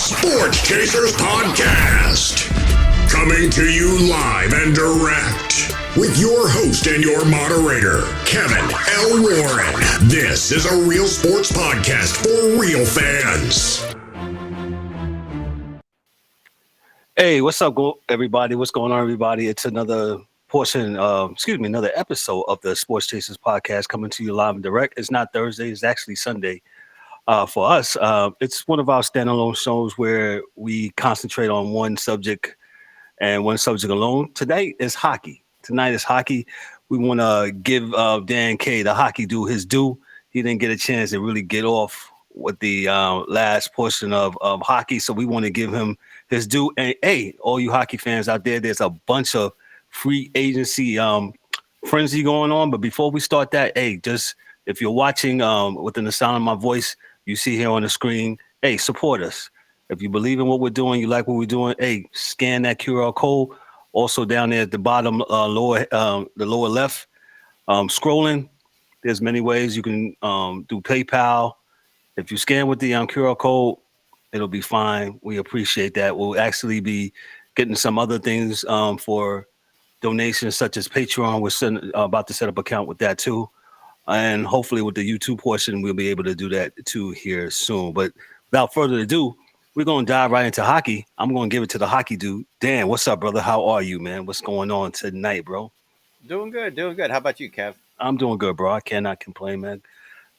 Sports Chasers Podcast. Coming to you live and direct with your host and your moderator, Kevin L. Warren. This is a real sports podcast for real fans. Hey, what's up, everybody? What's going on, everybody? It's another another episode of the Sports Chasers Podcast coming to you live and direct. It's not Thursday, it's actually Sunday. For us, it's one of our standalone shows where we concentrate on one subject and one subject alone. Tonight is hockey. We want to give Dan K, the hockey dude, his due. He didn't get a chance to really get off with the last portion of hockey, so we want to give him his due. And hey, all you hockey fans out there, there's a bunch of free agency frenzy going on. But before we start that, hey, just if you're watching within the sound of my voice, you see here on the screen, hey, support us. If you believe in what we're doing, you like what we're doing, hey, scan that QR code. Also down there at the bottom, the lower left, scrolling, there's many ways you can do PayPal. If you scan with the QR code, it'll be fine. We appreciate that. We'll actually be getting some other things for donations such as Patreon. We're about to set up an account with that too. And hopefully with the YouTube portion, we'll be able to do that too here soon. But without further ado, we're going to dive right into hockey. I'm going to give it to the hockey dude. Dan, what's up, brother? How are you, man? What's going on tonight, bro? Doing good. How about you, Kev? I'm doing good, bro. I cannot complain, man.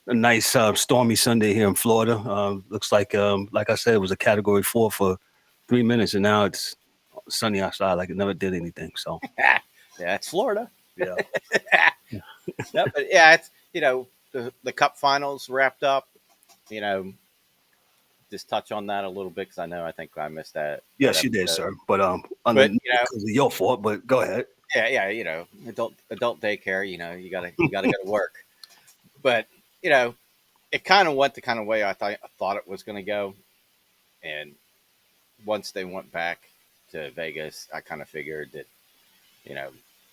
A nice stormy Sunday here in Florida. Looks like I said, it was a Category 4 for 3 minutes, and now it's sunny outside like it never did anything. So, yeah, it's Florida. Yeah. No, but yeah, it's the Cup Finals wrapped up. Just touch on that a little bit because I think I missed that. Yes, you did, sir. But because of your fault. But go ahead. Yeah. Adult daycare. You gotta go to work. But it kind of went the kind of way I thought it was going to go. And once they went back to Vegas, I kind of figured that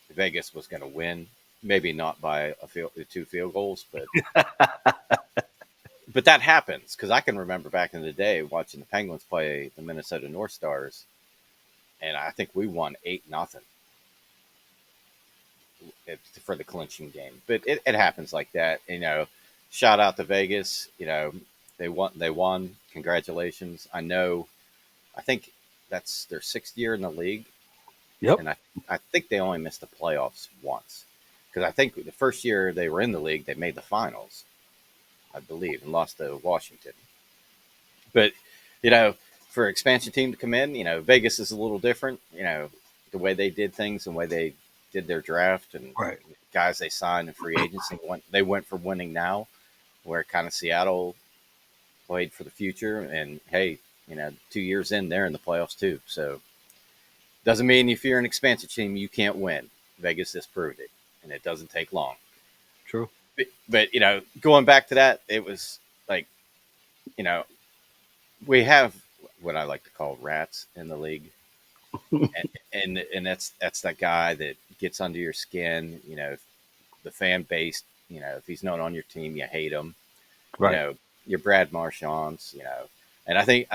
Vegas was going to win. Maybe not by 2 field goals, but but that happens because I can remember back in the day watching the Penguins play the Minnesota North Stars, and I think we won 8-0 for the clinching game. But it happens like that. Shout out to Vegas. They won. Congratulations. I think that's their 6th year in the league. Yep. And I think they only missed the playoffs once. Because I think the first year they were in the league, they made the finals, I believe, and lost to Washington. But, for an expansion team to come in, Vegas is a little different, the way they did things and the way they did their draft and right. Guys they signed in free agency. They went for winning now, where kind of Seattle played for the future. And, hey, 2 years in, they're in the playoffs too. So doesn't mean if you're an expansion team, you can't win. Vegas has proved it. And it doesn't take long. True. But going back to that, it was like, we have what I like to call rats in the league. and that's that guy that gets under your skin, the fan base, if he's not on your team, you hate him. Right. Your Brad Marchands, and I think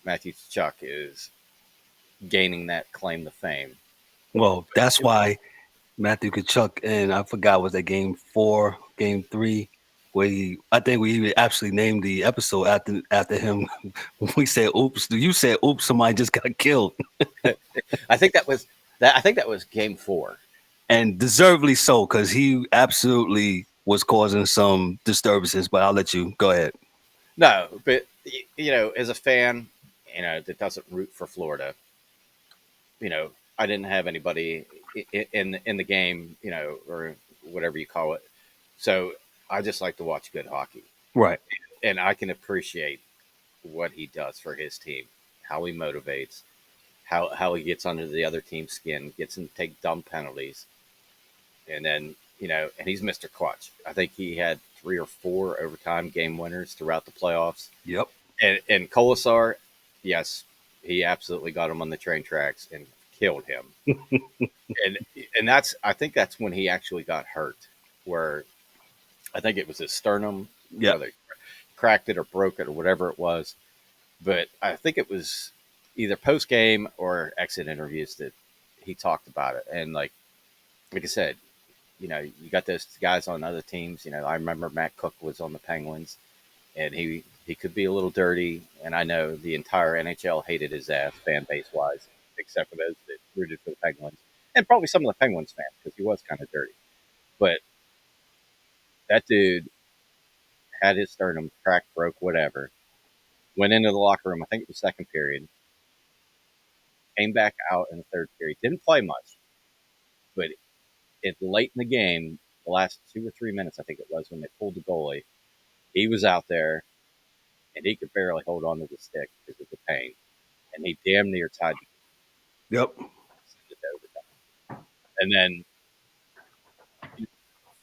Matthew Tkachuk is gaining that claim to fame. Well, that's why Matthew Tkachuk, and I forgot, was that game 4, game 3, where I think we even actually named the episode after him. We said, "Oops!" You said, "Oops!" Somebody just got killed. I think that was game 4, and deservedly so, because he absolutely was causing some disturbances. But I'll let you go ahead. No, but as a fan, that doesn't root for Florida, I didn't have anybody in the game, or whatever you call it. So I just like to watch good hockey. Right. And I can appreciate what he does for his team, how he motivates, how he gets under the other team's skin, gets him to take dumb penalties. And then, and he's Mr. Clutch. I think he had 3 or 4 overtime game winners throughout the playoffs. Yep. And Kolasar, yes, he absolutely got him on the train tracks and killed him. and I think that's when he actually got hurt, where I think it was his sternum. Yeah. They cracked it or broke it or whatever it was. But I think it was either post game or exit interviews that he talked about it. And like I said, you got those guys on other teams. I remember Matt Cook was on the Penguins, and he could be a little dirty. And I know the entire NHL hated his ass, fan base wise, except for those that rooted for the Penguins, and probably some of the Penguins fans because he was kind of dirty. But that dude had his sternum cracked, broke, whatever. Went into the locker room. I think it was second period. Came back out in the third period. Didn't play much, but late in the game, the last 2 or 3 minutes, I think it was, when they pulled the goalie, he was out there and he could barely hold on to the stick because of the pain, and he damn near tied Yep. it to overtime. And then,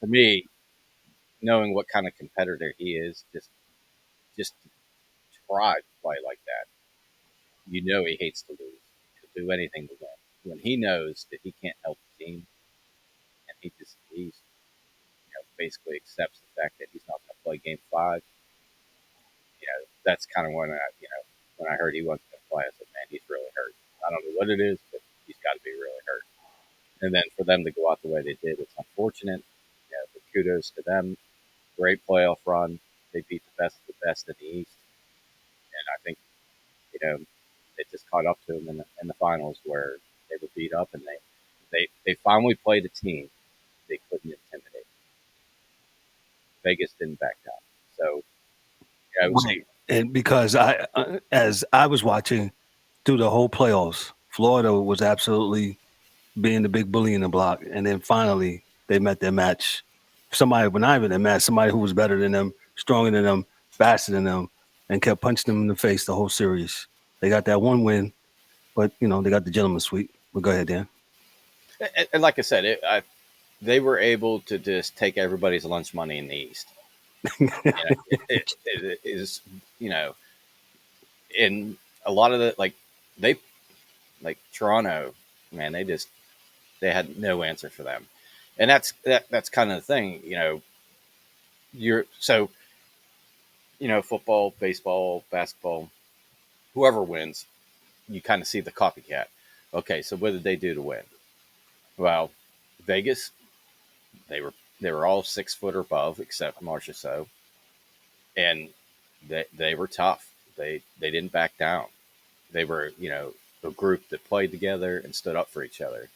for me, knowing what kind of competitor he is, just to try to play like that, he hates to lose. He'll do anything to win. When he knows that he can't help the team, and he's basically accepts the fact that he's not going to play Game 5. That's kind of when I heard he wasn't going to play, I said, man, he's really hurt. I don't know what it is, but he's got to be really hurt. And then for them to go out the way they did, it's unfortunate. But kudos to them. Great playoff run. They beat the best of the best in the East, and I think it just caught up to them in the finals where they were beat up, and they finally played a team they couldn't intimidate. Vegas didn't back down, so we'll see. And because as I was watching through the whole playoffs, Florida was absolutely being the big bully in the block, and then finally they met their match. Somebody, but not even their match, somebody who was better than them, stronger than them, faster than them, and kept punching them in the face the whole series. They got that one win, but they got the gentleman's sweep. But go ahead, Dan. And like I said, they were able to just take everybody's lunch money in the East. It is, in a lot of the Toronto, man, they had no answer for them, and that's kind of the thing, football, baseball, basketball, whoever wins, you kind of see the copycat. Okay, so what did they do to win? Well, Vegas, they were all 6 foot or above except Marchessault, and they were tough. They didn't back down. They were a group that played together and stood up for each other.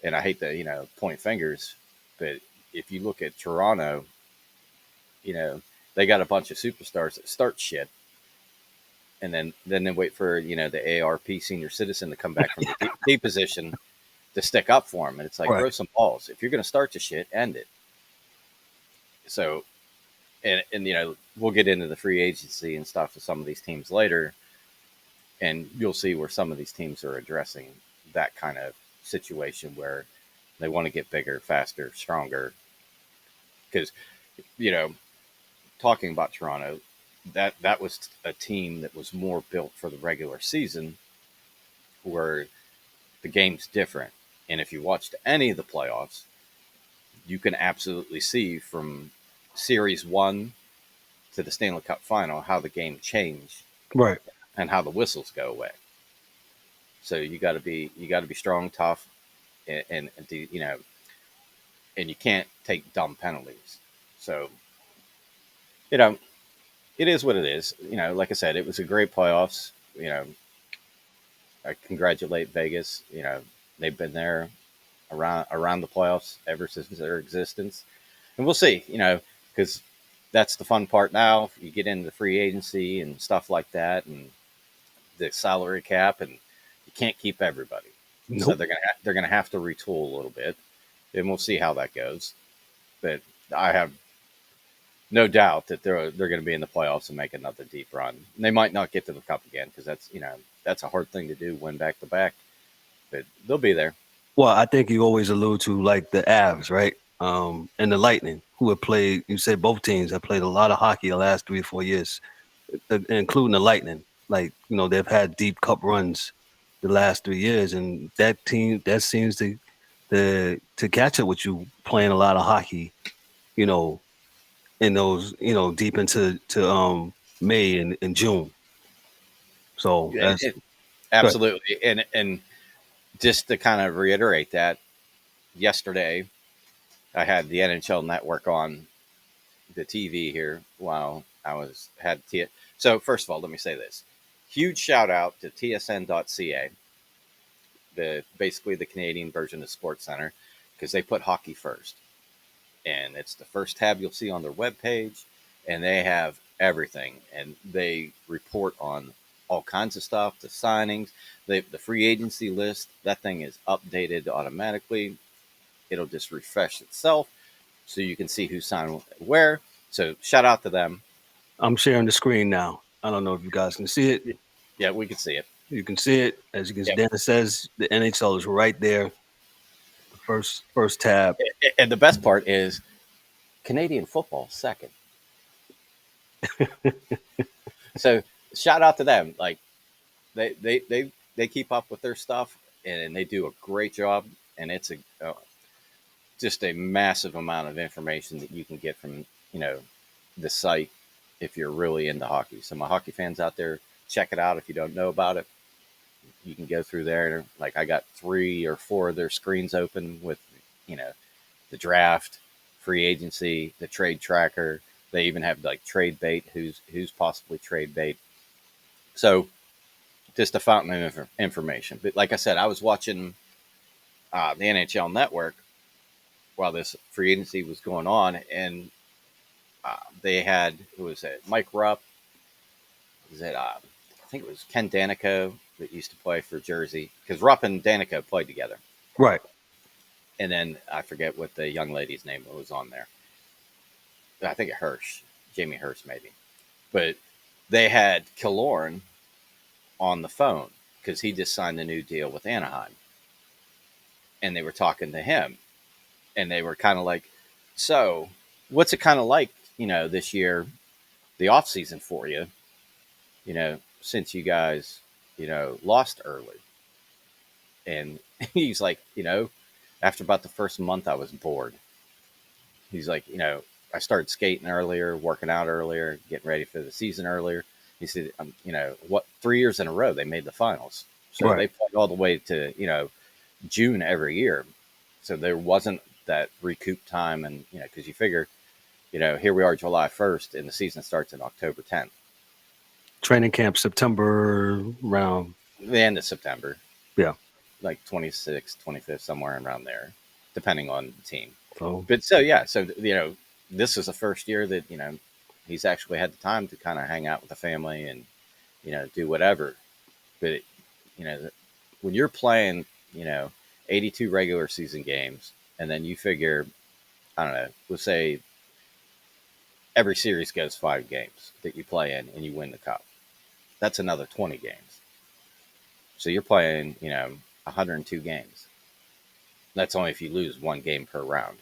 And I hate to point fingers, but if you look at Toronto, they got a bunch of superstars that start shit, and then they wait for the ARP senior citizen to come back from the D position to stick up for them, and it's like, right, throw some balls. If you're going to start the shit, end it. So, and we'll get into the free agency and stuff with some of these teams later, and you'll see where some of these teams are addressing that kind of situation where they want to get bigger, faster, stronger. Because, talking about Toronto, that was a team that was more built for the regular season, where the game's different. And if you watched any of the playoffs, you can absolutely see from Series 1 to the Stanley Cup Final how the game changed, right, and how the whistles go away. So you got to be strong, tough, and you can't take dumb penalties. So it is what it is. Like I said, it was a great playoffs. I congratulate Vegas. They've been there around the playoffs ever since their existence, and we'll see. Because that's the fun part now. You get into the free agency and stuff like that, and the salary cap, and you can't keep everybody. Nope. So they're gonna have to retool a little bit, and we'll see how that goes. But I have no doubt that they're going to be in the playoffs and make another deep run. And they might not get to the cup again because that's a hard thing to do, win back to back. But they'll be there. Well, I think you always allude to like the Avs, right? And the Lightning, who have played. You said both teams have played a lot of hockey the last 3 or 4 years, including the Lightning. Like they've had deep cup runs the last 3 years, and that team that seems to catch up with you playing a lot of hockey. In those, deep into May and June. So that's absolutely. And just to kind of reiterate that, yesterday I had the NHL Network on the TV here while I had So first of all, let me say this: huge shout out to TSN.ca, basically the Canadian version of Sports Center, because they put hockey first, and it's the first tab you'll see on their webpage, and they have everything, and they report on all kinds of stuff, the signings, the free agency list. That thing is updated automatically. It'll just refresh itself, so you can see who signed where. So shout out to them. I'm sharing the screen now. I don't know if you guys can see it. Yeah, we can see it. You can see it. As you can see, Yep. Dennis says the NHL is right there. The first tab. And the best part is Canadian football second. So shout out to them. Like they keep up with their stuff, and they do a great job. And it's just a massive amount of information that you can get from the site if you're really into hockey. So my hockey fans out there, check it out. If you don't know about it, you can go through there. Like I got 3 or 4 of their screens open with the draft, free agency, the trade tracker. They even have like trade bait, who's possibly trade bait. So just a fountain of information. But like I said, I was watching the NHL Network while this free agency was going on, and they had, who was it? Mike Rupp. Was it? I think it was Ken Danico that used to play for Jersey, because Rupp and Danico played together. Right. And then I forget what the young lady's name was on there. I think Jamie Hirsch maybe. But they had Killorn on the phone because he just signed a new deal with Anaheim. And they were talking to him. And they were kind of like, so what's it kind of like, this year, the off season for you, since you guys, lost early. And he's like, after about the first month, I was bored. He's like, I started skating earlier, working out earlier, getting ready for the season earlier. He said, 3 years in a row, they made the finals. So Right. they played all the way to, June every year. So there wasn't that recoup time. And, because you figure, here we are July 1st and the season starts in October 10th. Training camp September around The end of September. Yeah. Like 26th, 25th, somewhere around there, depending on the team. So, But this is the first year that, he's actually had the time to kind of hang out with the family and, do whatever. But, when you're playing, 82 regular season games, and then you figure, I don't know, let's say every series goes 5 games that you play in and you win the cup. That's another 20 games. So you're playing, 102 games. That's only if you lose 1 game per round.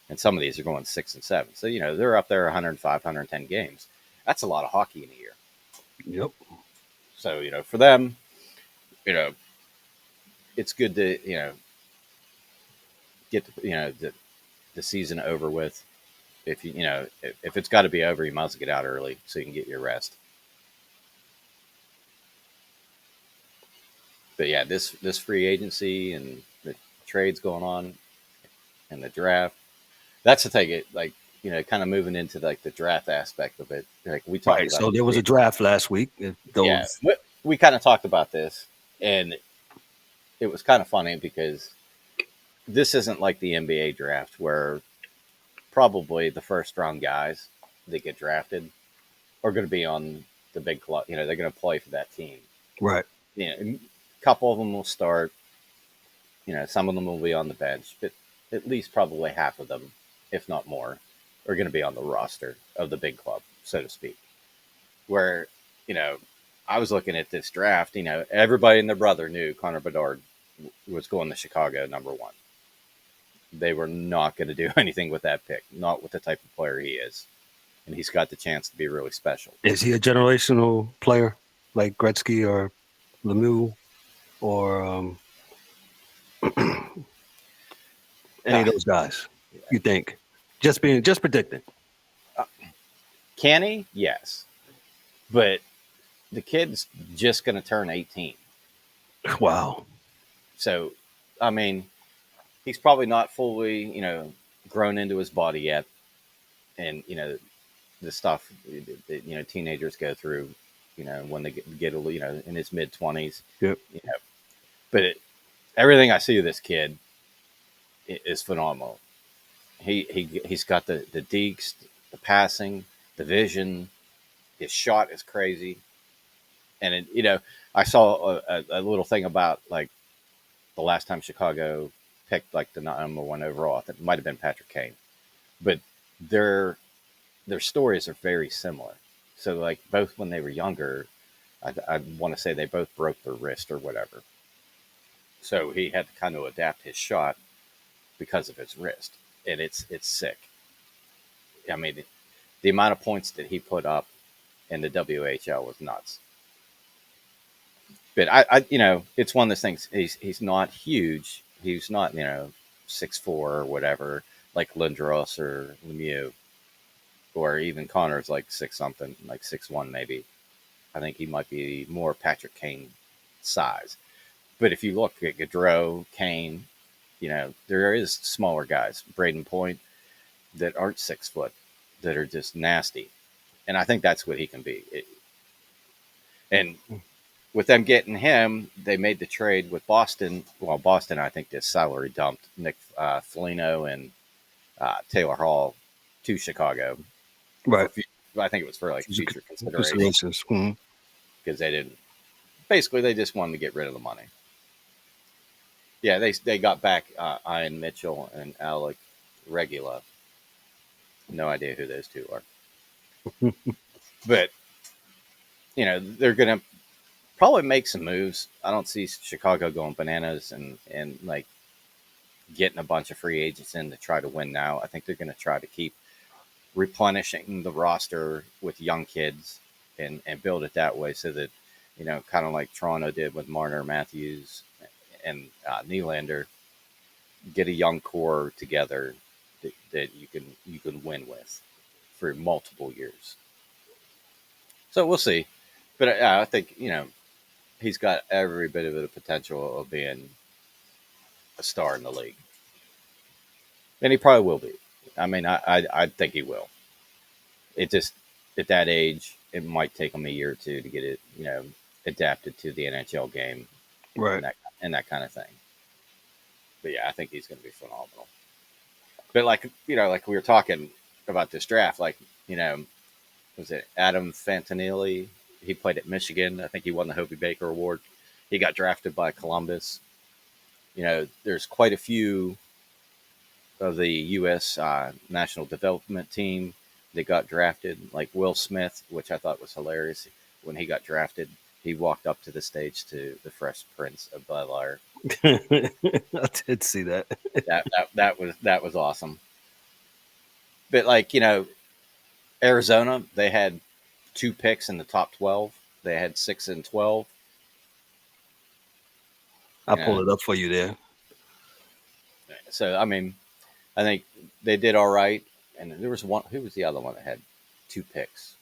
And some of these are going 6 and 7. So, they're up there 105, 110 games. That's a lot of hockey in a year. Yep. So, for them, it's good to, get, the season over with. If if it's got to be over, you might as well get out early so you can get your rest. But yeah, this free agency and the trades going on and the draft, that's the thing. Kind of moving into like the draft aspect of it. Like we talked about. So there was a draft last week. Yeah, we kind of talked about this, and it was kind of funny because this isn't like the NBA draft where probably the first round guys that get drafted are going to be on the big club. They're going to play for that team. Right. A couple of them will start. Some of them will be on the bench, but at least probably half of them, if not more, are going to be on the roster of the big club, so to speak. Where, I was looking at this draft, everybody and their brother knew Connor Bedard was going to Chicago #1. They were not going to do anything with that pick, not with the type of player he is. And he's got the chance to be really special. Is he a generational player like Gretzky or Lemieux or any of those guys? You think? Just predicting. Can he? Yes. But the kid's just going to turn 18. Wow. So, I mean, he's probably not fully, grown into his body yet. And, the stuff that, teenagers go through, when they get in his mid 20s. Yep. But everything I see of this kid is phenomenal. He's got the dekes, the passing, the vision. His shot is crazy. And, I saw a little thing about, like, the last time Chicago picked, like, the number one overall. I think it might have been Patrick Kane. But their stories are very similar. So, like, both when they were younger, I want to say they both broke their wrist or whatever. So he had to kind of adapt his shot because of his wrist. And it's sick. I mean, the amount of points that he put up in the WHL was nuts. But I it's one of those things. He's not huge. He's not 6'4" or whatever, like Lindros or Lemieux, or even Connor's like 6 something, like 6'1" maybe. I think he might be more Patrick Kane size. But if you look at Gaudreau, Kane, there is smaller guys, Braden Point, that aren't 6 foot, that are just nasty. And I think that's what he can be. And with them getting him, they made the trade with Boston. Well, Boston, I think, just salary dumped Nick Foligno and Taylor Hall to Chicago. Right. I think it was for like future considerations. Mm-hmm. Because they just wanted to get rid of the money. Yeah, they got back Ian Mitchell and Alec Regula. No idea who those two are. But, they're going to probably make some moves. I don't see Chicago going bananas and like getting a bunch of free agents in to try to win now. I think they're going to try to keep replenishing the roster with young kids and build it that way, so that, kind of like Toronto did with Marner, Matthews, and Nylander, get a young core together that you can win with for multiple years. So we'll see. But I think, he's got every bit of the potential of being a star in the league. And he probably will be. I mean, I think he will. It just, at that age, it might take him a year or two to get it, adapted to the NHL game. Right. And that kind of thing. But yeah, I think he's going to be phenomenal. But like we were talking about this draft, like, was it Adam Fantinelli? He played at Michigan. I think he won the Hobey Baker Award. He got drafted by Columbus. There's quite a few of the U.S. National Development Team that got drafted, like Will Smith, which I thought was hilarious. When he got drafted, he walked up to the stage to the Fresh Prince of Bel-Air. I did see that. that was awesome. But like, Arizona, they had 2 picks in the top 12. They had 6 and 12. I pulled it up for you there. So, I mean, I think they did all right. And there was one. Who was the other one that had 2 picks?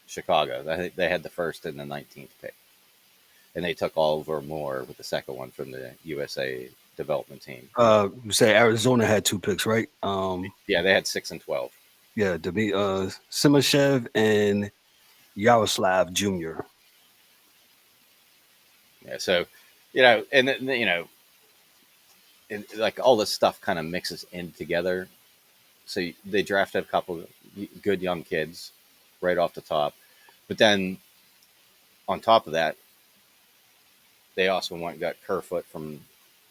Chicago. I think they had the first and the 19th pick. And they took Oliver Moore with the second one from the USA development team. You say Arizona had 2 picks, right? Yeah, they had 6 and 12. Yeah, Simashev and Yaroslav Jr. Yeah, so, and then, and like all this stuff kind of mixes in together. So they drafted a couple of good young kids right off the top. But then on top of that, they also went and got Kerfoot from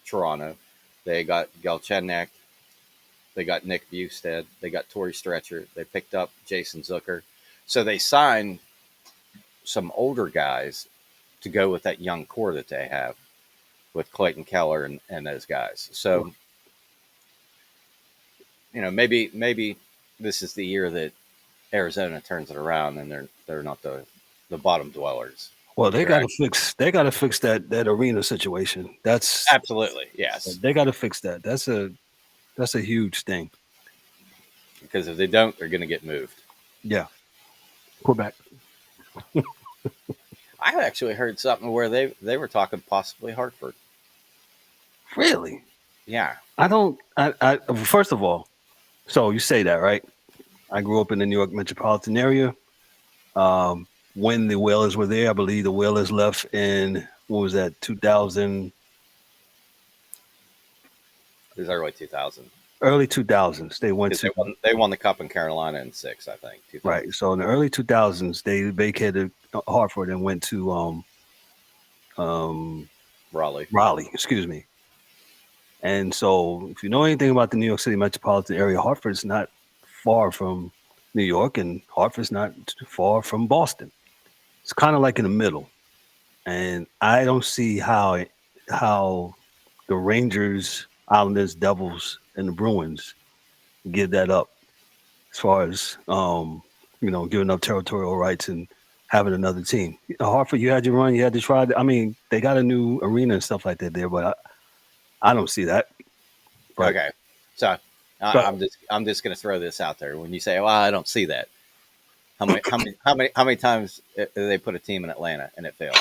Toronto. They got Galchenyuk. They got Nick Bustad. They got Torrey Stretcher. They picked up Jason Zucker. So they signed some older guys to go with that young core that they have with Clayton Keller and those guys. So, maybe this is the year that Arizona turns it around and they're not the bottom dwellers. Well, they got to fix that arena situation. That's absolutely, yes. They got to fix that. That's a huge thing. Because if they don't, they're going to get moved. Yeah. Quebec. I actually heard something where they were talking possibly Hartford. Really? Yeah. I don't. First of all, so you say that, right? I grew up in the New York metropolitan area. When the Whalers were there, I believe the Whalers left in what was that, 2000, It was early 2000 early 2000s. They went because to they won the cup in Carolina in '06, I think. right. 2000. So in the early 2000s, they vacated Hartford and went to um, Raleigh. Raleigh. Excuse me. And so, if you know anything about the New York City metropolitan area, Hartford's not far from New York, and Hartford's not too far from Boston. It's kind of like in the middle, and I don't see how the Rangers, Islanders, Devils, and the Bruins give that up as far as giving up territorial rights and having another team. Hartford, you had your run, you had to try. I mean, they got a new arena and stuff like that there, but I don't see that. But Okay, so but I'm just going to throw this out there. When you say, "Well, I don't see that," how many times they put a team in Atlanta and it failed?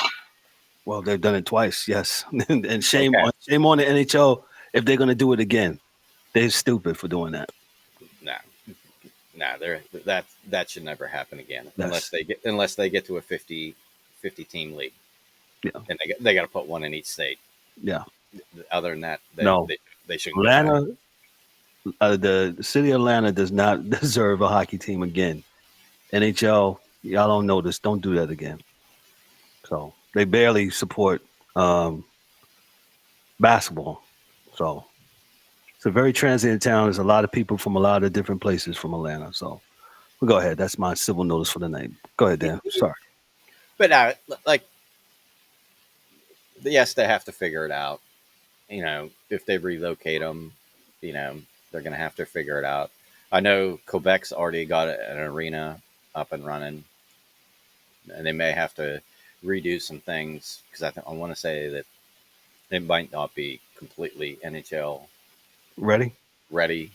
well, they've done it twice, yes, and Okay, shame on the NHL if they're going to do it again. They're stupid for doing that. no, no, that should never happen again Yes, unless they get to a 50 team league yeah, and they got to put one in each state. yeah. Other than that, No, they shouldn't go back. Atlanta, the city of Atlanta does not deserve a hockey team again. NHL, y'all don't know this. Don't do that again. So they barely support um, basketball. So it's a very transient town. There's a lot of people from a lot of different places from Atlanta. So we'll go ahead. That's my civil notice for the night. Go ahead, Dan. Sorry. But like, yes, they have to figure it out. If they relocate them, they're going to have to figure it out. I know Quebec's already got an arena up and running, and they may have to redo some things because I want to say that it might not be completely NHL Ready? ready.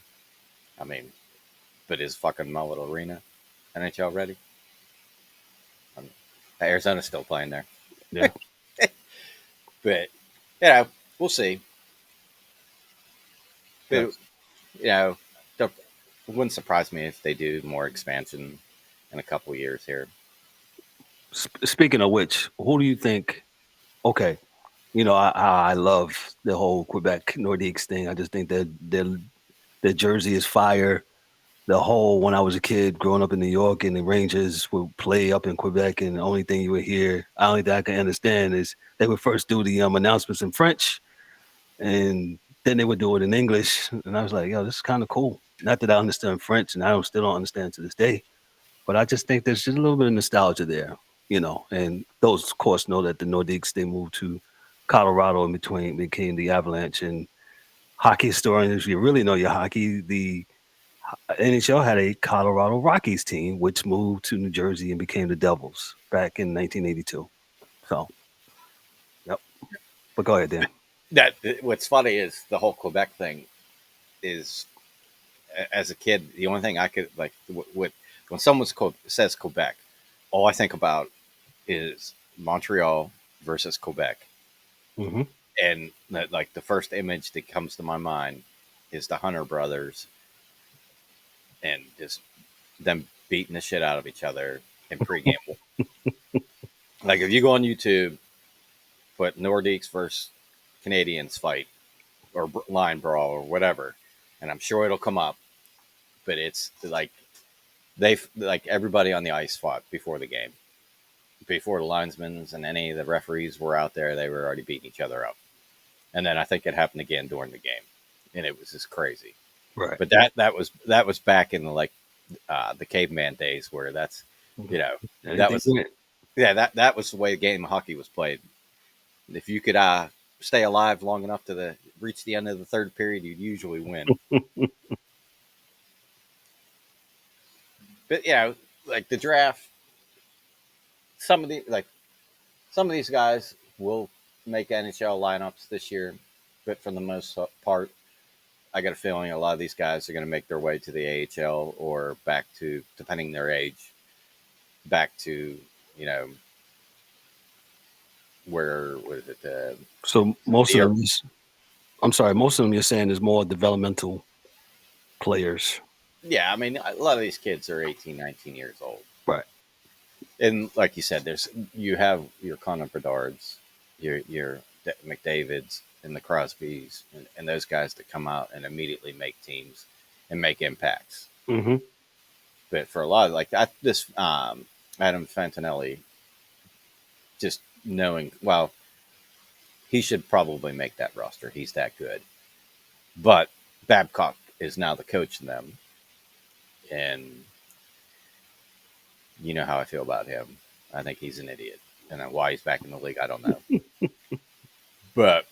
I mean, but is fucking Mullet Arena NHL ready? Arizona's still playing there, Yeah. but we'll see. But Yes. you know, it wouldn't surprise me if they do more expansion in a couple years here. Speaking of which, who do you think? Okay, I love the whole Quebec Nordiques thing. I just think that their jersey is fire. The whole when I was a kid growing up in New York and the Rangers would play up in Quebec, and the only thing you would hear, I only thing I can understand is they would first do the announcements in French, and then they would do it in English, and I was like, yo, this is kind of cool. Not that I understand French, and I don't still don't understand to this day, but I just think there's just a little bit of nostalgia there, And those, of course, know that the Nordiques they moved to Colorado in between became the Avalanche and hockey historians. If you really know your hockey, the NHL had a Colorado Rockies team, which moved to New Jersey and became the Devils back in 1982. So, yep. But go ahead, Dan. That what's funny is the whole Quebec thing is as a kid the only thing I could like when someone says Quebec, all I think about is Montreal versus Quebec, Mm-hmm. and like the first image that comes to my mind is the Hunter brothers and just them beating the shit out of each other in pregame. Like if you go on YouTube, put Nordiques versus Canadians fight or line brawl or whatever, and I'm sure it'll come up. But it's like like everybody on the ice fought before the game, before the linesmen and any of the referees were out there. They were already beating each other up, and then I think it happened again during the game, and it was just crazy. Right. But that was back in the caveman days where that's that was that was the way the game of hockey was played. If you could stay alive long enough to reach the end of the third period, you'd usually win. But like the draft, some of some of these guys will make NHL lineups this year, but for the most part, I got a feeling a lot of these guys are going to make their way to the AHL or back to, depending their age, back to, you know, where was it? So most of The them, I'm sorry, most of them you're saying is more developmental players. Yeah, I mean, a lot of these kids are 18, 19 years old. Right. And like you said, you have your Connor Bedards, your McDavids and the Crosbys and those guys that come out and immediately make teams and make impacts. Mm-hmm. But for a lot of this Adam Fantinelli, just knowing, well, he should probably make that roster. He's that good. But Babcock is now the coach in them, and you know how I feel about him. I think he's an idiot, and why he's back in the league, I don't know. But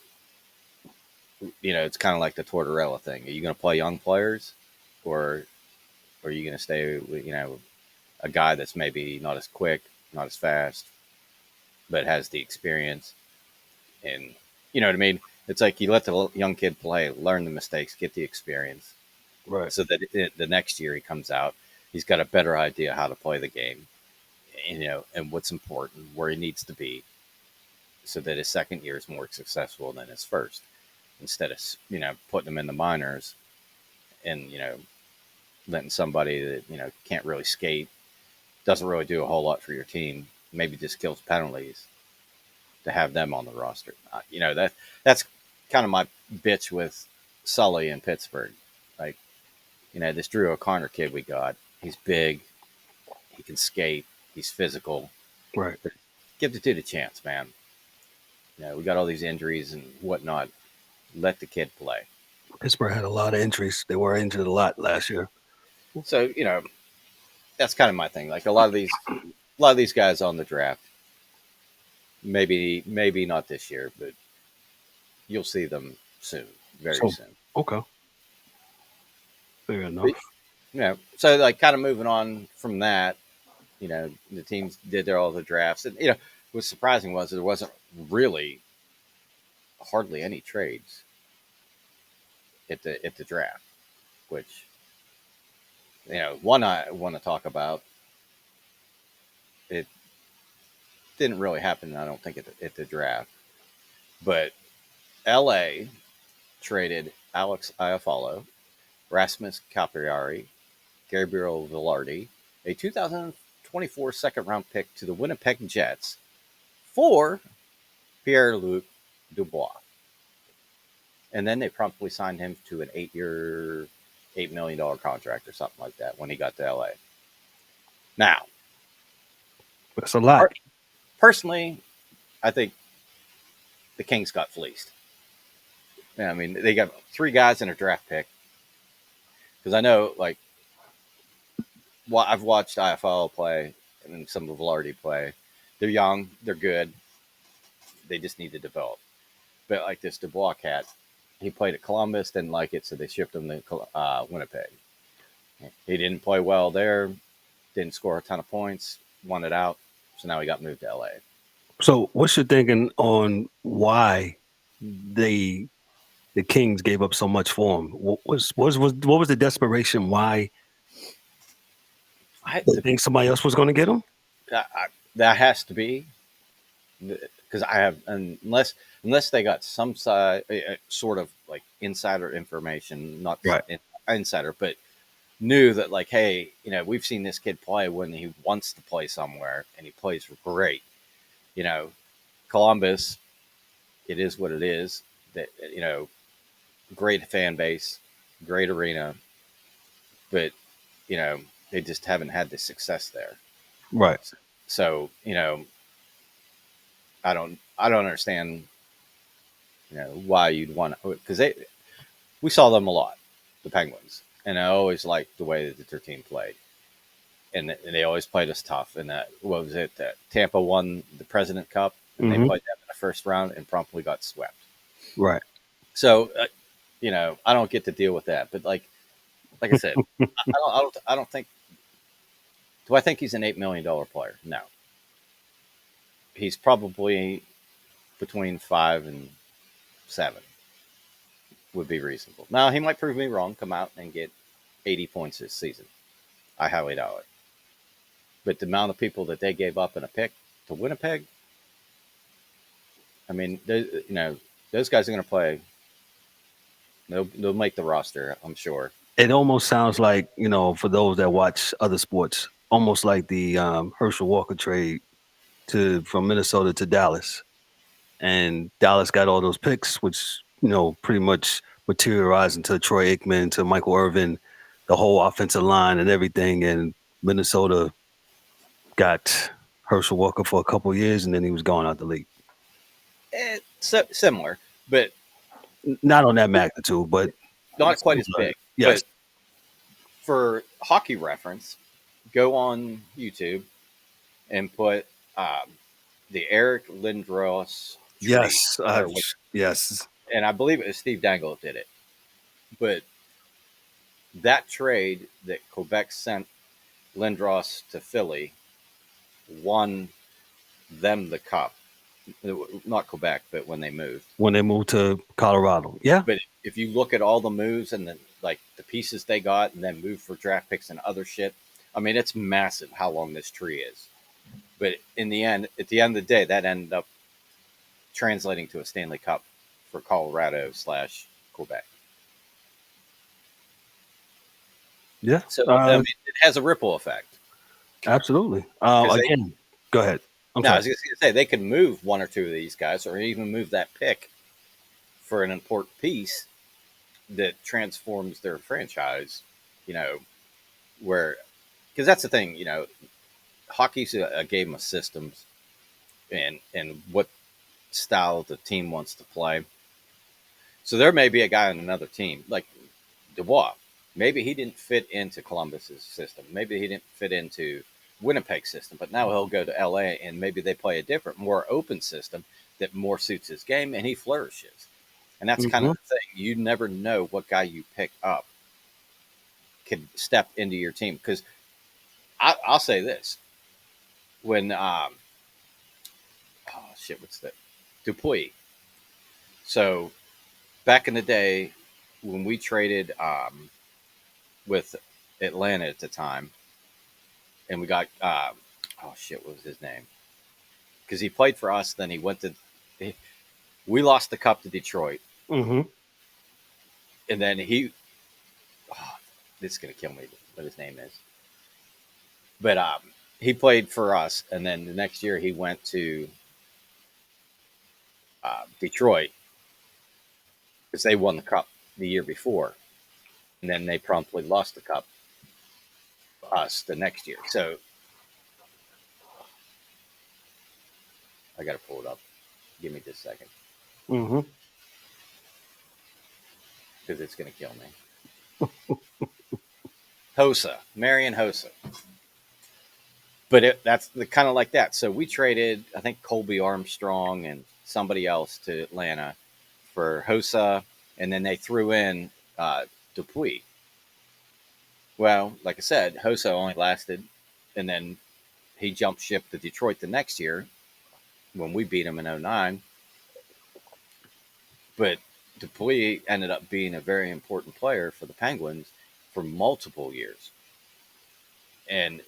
you know, it's kind of like the Tortorella thing. Are you going to play young players, or are you going to stay with, you know, a guy that's maybe not as quick, not as fast, but has the experience? And you know what I mean? It's like you let the young kid play, learn the mistakes, get the experience, Right. so that the next year he comes out, he's got a better idea how to play the game, you know, and what's important, where he needs to be, so that his second year is more successful than his first. Instead of, you know, putting him in the minors and, you know, letting somebody that, you know, can't really skate, doesn't really do a whole lot for your team, maybe just kills penalties, to have them on the roster. You know, that's kind of my bitch with Sully in Pittsburgh. Like, you know, this Drew O'Connor kid we got, he's big, he can skate, he's physical. Right. But give the dude a chance, man. You know, we got all these injuries and whatnot. Let the kid play. Pittsburgh had a lot of injuries. They were injured a lot last year. So, you know, that's kind of my thing. Like a lot of these guys on the draft, maybe not this year, but you'll see them soon, very So, soon. okay. Fair enough. But, you know, so like kind of moving on from that, you know, the teams did all the drafts, and you know, what's surprising was there wasn't really hardly any trades at the draft, which, you know, one I want to talk about. It didn't really happen, I don't think, at the draft, but L.A. traded Alex Iafallo, Rasmus Capriari, Gabriel Villardi, a 2024 second round pick to the Winnipeg Jets for Pierre-Luc Dubois. And then they promptly signed him to an 8-year, $8 million contract or something like that when he got to LA. Now, That's a lot. personally, I think the Kings got fleeced. Yeah, I mean, they got 3 guys in a draft pick. Because I know, like, I've watched IFL play and some of Velarde play. They're young, they're good. They just need to develop. But like this Dubois cat, he played at Columbus, didn't like it, so they shipped him to Winnipeg. He didn't play well there, didn't score a ton of points, wanted out, so now he got moved to LA. So, what's your thinking on why the Kings gave up so much for him? What was the desperation? Why they think somebody else was going to get him? That has to be, because I have, unless they got some sort of like insider information, not right. Insider, but knew that, like, hey, you know, we've seen this kid play when he wants to play somewhere, and he plays great. You know, Columbus, it is what it is. That, you know, great fan base, great arena, but you know, they just haven't had the success there. Right. So, you know, I don't understand, you know, why you'd want to, because we saw them a lot, the Penguins, and I always liked the way that their team played, and they always played us tough. And what was it? Tampa won the President Cup, and they played them in the first round and promptly got swept. Right. So, you know, I don't get to deal with that. But like I said, I don't think. Do I think he's an $8 million player? No. He's probably between 5 and 7 would be reasonable. Now, he might prove me wrong, come out and get 80 points this season. I highly doubt it. But the amount of people that they gave up in a pick to Winnipeg, I mean, those guys are going to play. They'll make the roster, I'm sure. It almost sounds like, for those that watch other sports, almost like the Herschel Walker trade from Minnesota to Dallas. And Dallas got all those picks, which, pretty much materialized into Troy Aikman, to Michael Irvin, the whole offensive line and everything. And Minnesota got Herschel Walker for a couple of years, and then he was gone out the league. It's similar, but not on that magnitude, but not quite as big. Yes. But for hockey reference, go on YouTube and put the Eric Lindros. Yes. Yes. And I believe it was Steve Dangle that did it. But that trade that Quebec sent Lindros to Philly won them the cup. Not Quebec, but when they moved. When they moved to Colorado. Yeah. But if you look at all the moves and the pieces they got and then moved for draft picks and other shit, I mean, it's massive how long this tree is. But at the end of the day, that ended up translating to a Stanley Cup for Colorado/Quebec. Yeah. So I mean, it has a ripple effect. Absolutely. Again, go ahead. I was going to say they could move one or two of these guys, or even move that pick for an important piece that transforms their franchise. Because that's the thing. Hockey's a game of systems, and what style the team wants to play. So there may be a guy on another team, like Dubois. Maybe he didn't fit into Columbus's system. Maybe he didn't fit into Winnipeg's system, but now he'll go to LA and maybe they play a different, more open system that more suits his game, and he flourishes. And that's kind of the thing. You never know what guy you pick up can step into your team. Because I'll say this. When, what's that? Dupuis. So back in the day when we traded with Atlanta at the time, and we got, what was his name? Because he played for us, then he went to, we lost the cup to Detroit. Mm-hmm. And then this is going to kill me, what his name is. But he played for us, and then the next year he went to Detroit because they won the cup the year before. And then they promptly lost the cup for us the next year. So I got to pull it up. Give me just a second. Mm-hmm. Because it's going to kill me. Hossa, Marian Hossa. But that's kind of like that. So we traded, I think, Colby Armstrong and somebody else to Atlanta for Hossa, and then they threw in Dupuis. Well, like I said, Hossa only lasted, and then he jumped ship to Detroit the next year when we beat him in 2009. But Dupuis ended up being a very important player for the Penguins for multiple years. And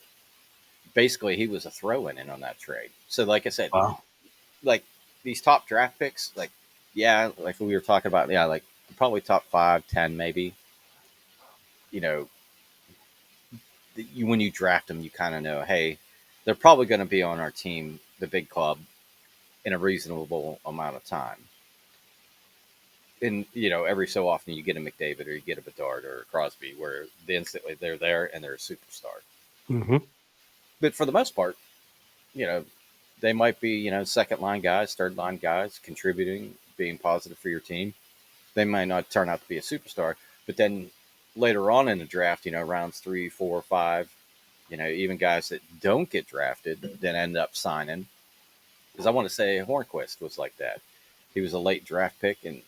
basically, he was a throw-in on that trade. So, like I said, like these top draft picks, like we were talking about, like probably top 5, 10 maybe. When you draft them, you kind of know, hey, they're probably going to be on our team, the big club, in a reasonable amount of time. And, every so often you get a McDavid or you get a Bedard or a Crosby where instantly they're there and they're a superstar. Mm-hmm. But for the most part, they might be, second line guys, third line guys, contributing, being positive for your team. They might not turn out to be a superstar, but then later on in the draft, rounds 3, 4, 5, even guys that don't get drafted then end up signing. Because I want to say Hornquist was like that. He was a late draft pick, and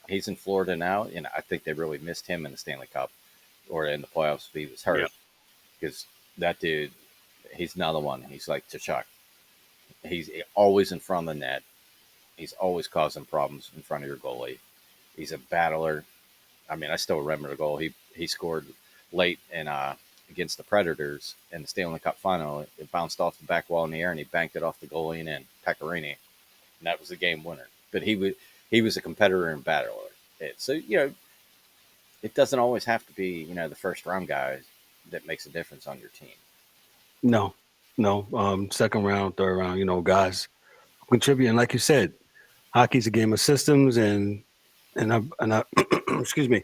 he's in Florida now, and I think they really missed him in the Stanley Cup or in the playoffs if he was hurt. Because that dude, he's another one. He's like Tkachuk. He's always in front of the net. He's always causing problems in front of your goalie. He's a battler. I mean, I still remember the goal he scored late in against the Predators in the Stanley Cup final. It bounced off the back wall in the air, and he banked it off the goalie and in Pecorini, and that was the game winner. But he was a competitor and battler. So it doesn't always have to be the first round guy that makes a difference on your team. No, no. Second round, third round, guys contributing. Like you said, hockey's a game of systems, and I excuse me,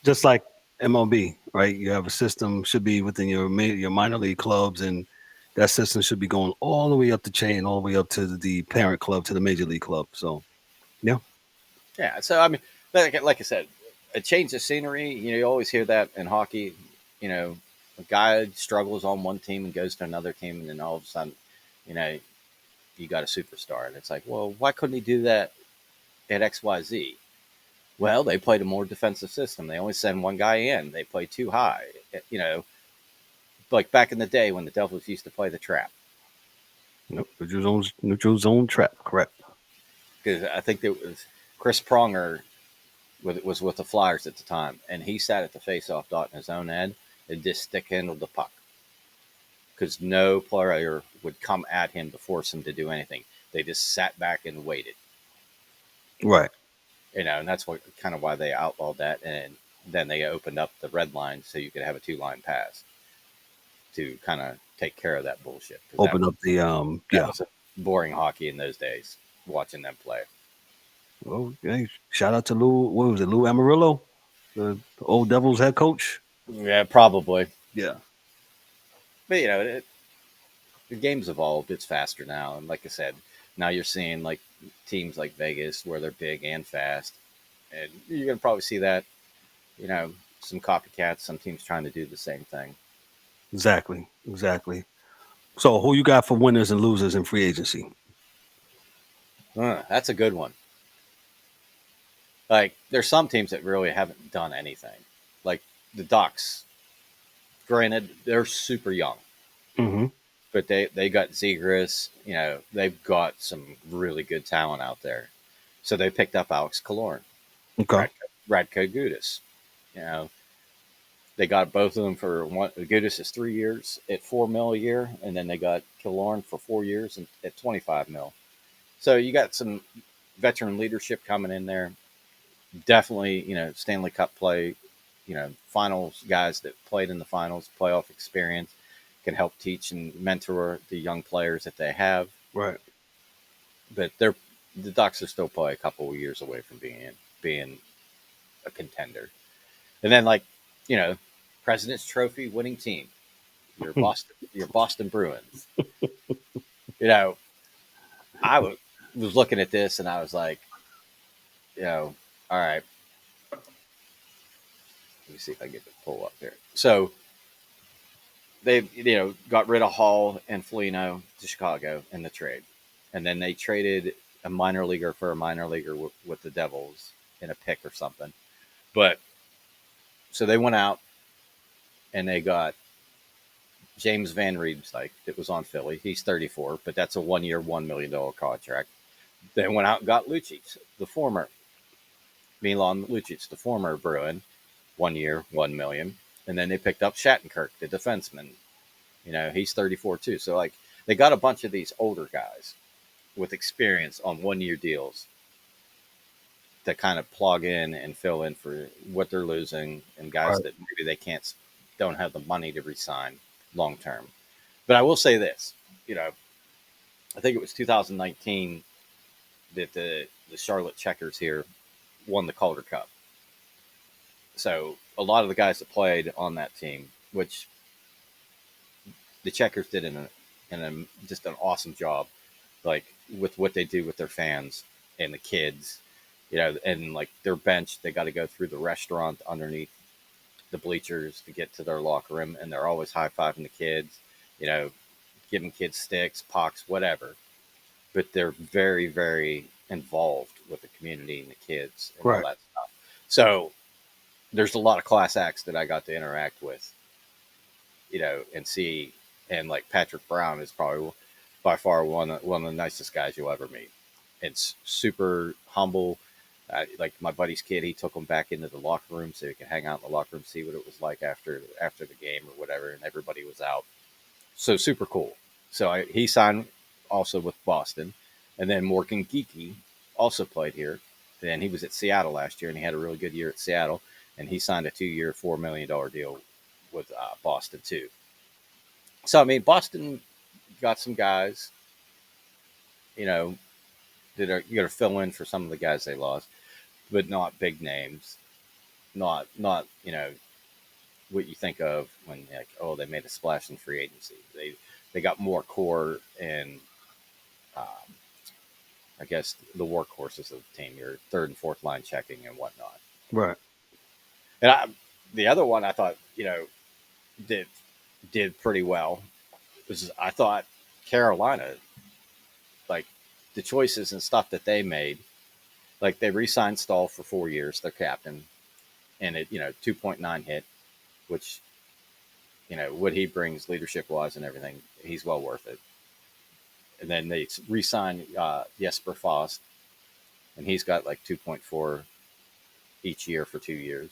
just like MLB, right? You have a system should be within your minor league clubs, and that system should be going all the way up the chain, all the way up to the parent club, to the major league club. So, yeah. Yeah. So I mean, like I said, a change of scenery. You always hear that in hockey. A guy struggles on one team and goes to another team, and then all of a sudden, you got a superstar, and it's like, well, why couldn't he do that at XYZ? Well, they played a more defensive system. They only send one guy in. They play too high. Like back in the day when the Devils used to play the trap. Nope, neutral zone trap, correct. Because I think it was Chris Pronger was with the Flyers at the time, and he sat at the face-off dot in his own end and just stick-handled the puck. Because no player would come at him to force him to do anything. They just sat back and waited. Right. And that's kind of why they outlawed that, and then they opened up the red line so you could have a 2-line pass to kind of take care of that bullshit. Open up the that was boring hockey in those days, watching them play. Well, hey, shout out to Lou. What was it, Lou Amarillo, the old Devils head coach? Yeah, probably. Yeah. But the game's evolved. It's faster now, and like I said, now you're seeing like teams like Vegas where they're big and fast, and you're gonna probably see that. Some copycats, some teams trying to do the same thing. Exactly. So, who you got for winners and losers in free agency? That's a good one. Like, there's some teams that really haven't done anything. Like the Ducks. Granted, they're super young. Mm-hmm. But they got Zegras. They've got some really good talent out there. So they picked up Alex Killorn. Okay. Radko Gudas. They got both of them for one. Gudas is 3 years at $4 million a year, and then they got Killorn for 4 years and at $25 million. So you got some veteran leadership coming in there. Definitely, Stanley Cup play, finals guys that played in the finals, playoff experience, can help teach and mentor the young players that they have. Right. But the Ducks are still probably a couple of years away from being a contender. And then, President's Trophy winning team, your Boston Bruins. I was looking at this and I was like, all right. Let me see if I get the pull up here. So they, got rid of Hall and Foligno to Chicago in the trade. And then they traded a minor leaguer for a minor leaguer with the Devils in a pick or something. But so they went out and they got James Van Riemsdyk that was on Philly. He's 34, but that's a 1 year, $1 million contract. They went out and got Lucic, the former Milan Lucic, the former Bruin, 1 year, $1 million. And then they picked up Shattenkirk, the defenseman. He's 34 too. So they got a bunch of these older guys with experience on 1 year deals to kind of plug in and fill in for what they're losing, and guys that maybe don't have the money to resign long term. But I will say this, I think it was 2019 that the Charlotte Checkers here won the Calder Cup. So a lot of the guys that played on that team, which the Checkers did in just an awesome job, with what they do with their fans and the kids, and their bench, they got to go through the restaurant underneath the bleachers to get to their locker room, and they're always high-fiving the kids, giving kids sticks, pucks, whatever. But they're very, very involved with the community and the kids and all that stuff. So there's a lot of class acts that I got to interact with, and see. And Patrick Brown is probably by far one of the nicest guys you'll ever meet. It's super humble. Like my buddy's kid, he took him back into the locker room so he could hang out in the locker room, see what it was like after the game or whatever, and everybody was out. So super cool. So he signed also with Boston, and then Morgan Geekie also played here. And he was at Seattle last year, and he had a really good year at Seattle. And he signed a 2-year, $4 million deal with Boston too. So I mean, Boston got some guys, you know, that are you got to fill in for some of the guys they lost, but not big names, not what you think of when like, oh, they made a splash in free agency. They got more core and um, I guess the workhorses of the team, your third and fourth line checking and whatnot. Right. And the other one I thought did pretty well was I thought Carolina, like the choices and stuff that they made, like they re-signed Stahl for 4 years, their captain, and it 2.9 hit, which what he brings leadership wise and everything, he's well worth it. And then they re-signed Jesper Fast, and he's got like 2.4 each year for 2 years.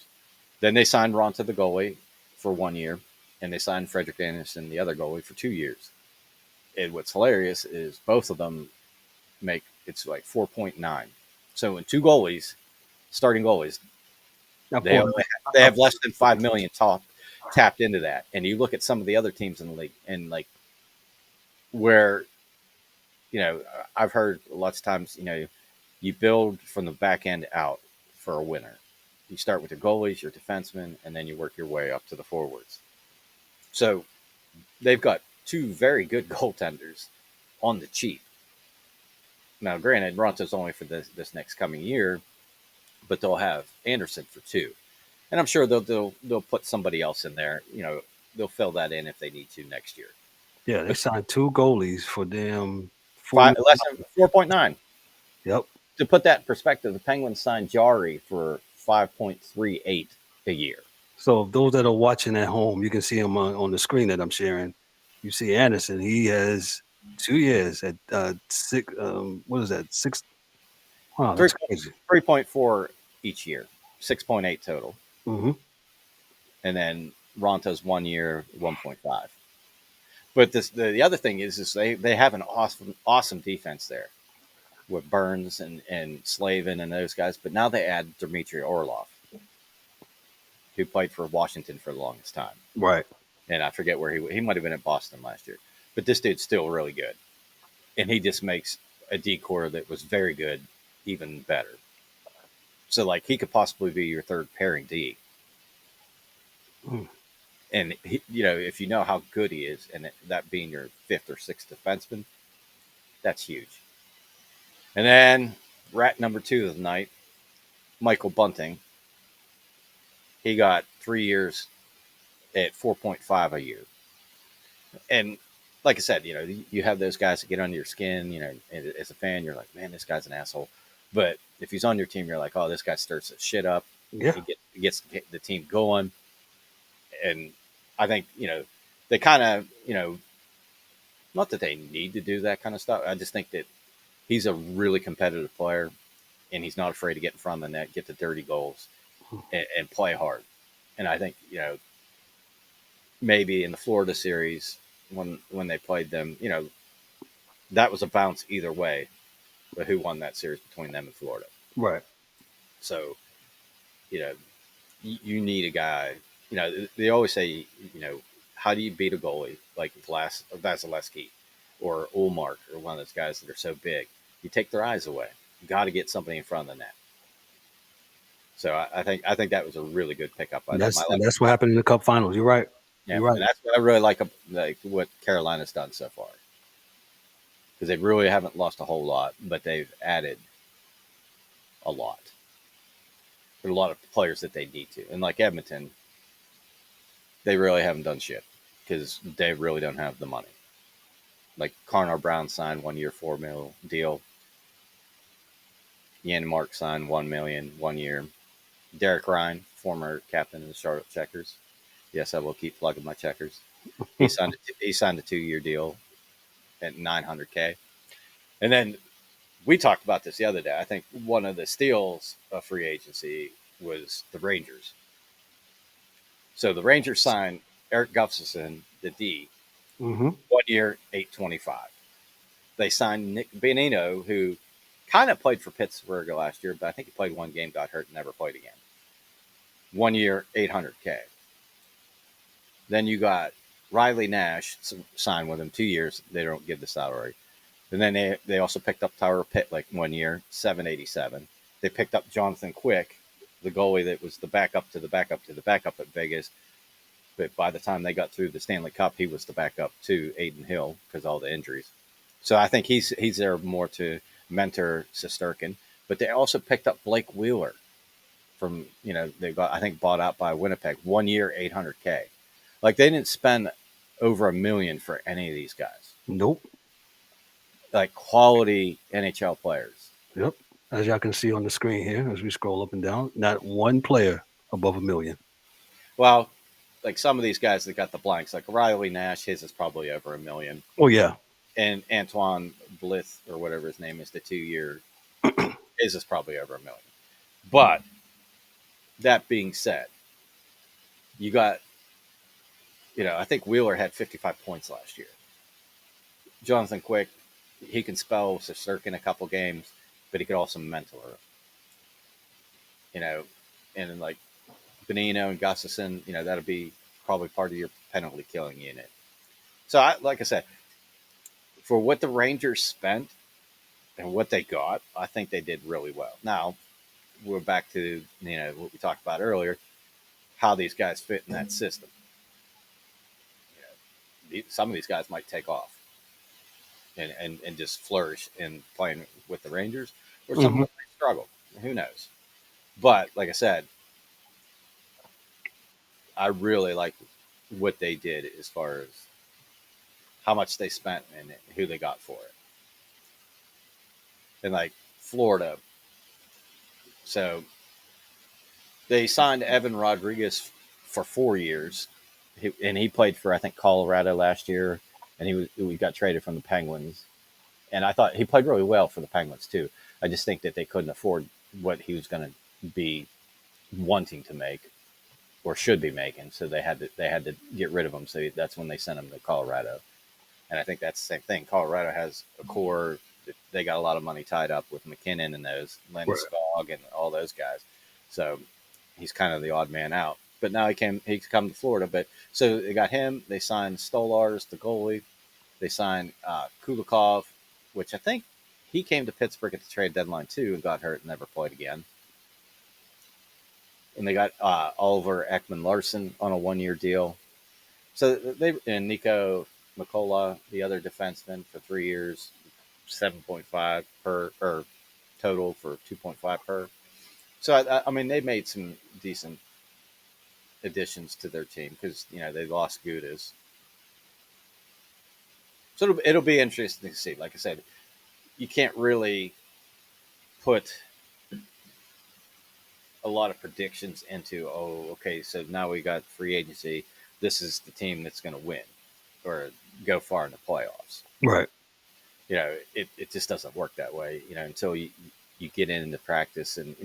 Then they signed Ronta, the goalie, for 1 year, and they signed Frederick Anderson, the other goalie, for 2 years. And what's hilarious is both of them make it's like 4.9. So in two goalies, starting goalies, they have less than 5 million tapped into that. And you look at some of the other teams in the league, and like where I've heard lots of times, you build from the back end out for a winner. You start with your goalies, your defensemen, and then you work your way up to the forwards. So they've got two very good goaltenders on the cheap. Now, granted, Ronta's only for this next coming year, but they'll have Anderson for 2, and I'm sure they'll put somebody else in there. They'll fill that in if they need to next year. Yeah, they signed 2 goalies for them. Less than 4.9. Yep. To put that in perspective, the Penguins signed Jari for 5.38 a year. So those that are watching at home, you can see him on the screen that I'm sharing. You see Anderson. He has 2 years at 6. What is that? 6. Wow, that's crazy. 3.4 each year, 6.8 total. Mm-hmm. And then Ronta's 1 year, 1.5. But the other thing is they have an awesome defense there with Burns and Slavin and those guys. But now they add Dmitry Orlov, who played for Washington for the longest time. Right. And I forget where he might have been at Boston last year. But this dude's still really good. And he just makes a D-core that was very good even better. So, like, he could possibly be your third pairing D. Mm. And, if you know how good he is, and that being your fifth or sixth defenseman, that's huge. And then, rat number 2 of the night, Michael Bunting. He got 3 years at 4.5 a year. And like I said, you have those guys that get under your skin, and as a fan, you're like, man, this guy's an asshole. But if he's on your team, you're like, oh, this guy stirs the shit up. Yeah. He gets the team going. And I think, they kind of, not that they need to do that kind of stuff. I just think that he's a really competitive player, and he's not afraid to get in front of the net, get the dirty goals, and play hard. And I think, maybe in the Florida series when they played them, that was a bounce either way, but who won that series between them and Florida. Right. So, you need a guy, they always say, how do you beat a goalie like Vasilevsky or Ullmark or one of those guys that are so big? You take their eyes away. You got to get somebody in front of the net. So I think that was a really good pickup. That's what happened in the Cup Finals. You're right. Yeah, You're right. And that's what I really like what Carolina's done so far, because they really haven't lost a whole lot, but they've added a lot. There are a lot of players that they need to, and like Edmonton, they really haven't done shit because they really don't have the money. Like Connor Brown signed 1 year, $4 million deal. Jan Mark signed $1 million 1 year. Derek Ryan, former captain of the Charlotte Checkers. Yes, I will keep plugging my Checkers. He signed a 2-year deal at $900K. And then we talked about this the other day. I think one of the steals of free agency was the Rangers. So the Rangers signed Eric Gustafson, the D, Mm-hmm. 1 year, 825. They signed Nick Bonino, who kind of played for Pittsburgh last year, but I think he played one game, got hurt, and never played again. 1 year, 800K. Then you got Riley Nash signed with him 2 years. They don't give the salary. And then they also picked up Tyler Pitlick 1 year, 787. They picked up Jonathan Quick, the goalie that was the backup to the backup to the backup at Vegas. But by the time they got through the Stanley Cup, he was the backup to Aiden Hill because of all the injuries. So I think he's there more to mentor Shesterkin. But they also picked up Blake Wheeler from, they got, I think, bought out by Winnipeg. 1 year, 800K. Like, they didn't spend over $1 million for any of these guys. Nope. Like, quality NHL players. Yep. As y'all can see on the screen here, as we scroll up and down, not one player above $1 million. Well, like some of these guys that got the blanks, like Riley Nash, his is probably over $1 million. Oh, yeah. And Antoine Blith, or whatever his name is, the 2 year, his is probably over $1 million. But that being said, you got, I think Wheeler had 55 points last year. Jonathan Quick, he can spell Shesterkin a couple games, but he could also mentor him. And like Bonino and Gustafson, that'll be probably part of your penalty killing unit. So, like I said, for what the Rangers spent and what they got, I think they did really well. Now, we're back to, what we talked about earlier, how these guys fit in that system. Some of these guys might take off and just flourish in playing with the Rangers, or some of them might struggle. Who knows? But like I said, I really like what they did as far as how much they spent and who they got for it. And like Florida, so they signed Evan Rodriguez for 4 years, and he played for, I think, Colorado last year, and he got traded from the Penguins. And I thought he played really well for the Penguins too. I just think that they couldn't afford what he was going to be wanting to make or should be making, so they had to get rid of him. So that's when they sent him to Colorado. And I think that's the same thing. Colorado has a core. They got a lot of money tied up with McKinnon and those Landeskog and all those guys. So he's kind of the odd man out. But now he's come to Florida. But so they got him. They signed Stolars, the goalie. They signed Kulikov, which I think he came to Pittsburgh at the trade deadline too and got hurt and never played again. And they got Oliver Ekman-Larsson on a 1 year deal. So and Nico Mikkola, the other defenseman, for 3 years, 7.5 per, or total for 2.5 per. So I mean, they made some decent additions to their team because they lost Gudas. So it'll be interesting to see. Like I said, you can't really put a lot of predictions into, okay, so now we got free agency. This is the team that's going to win or go far in the playoffs. Right. It just doesn't work that way, until you get into practice. And,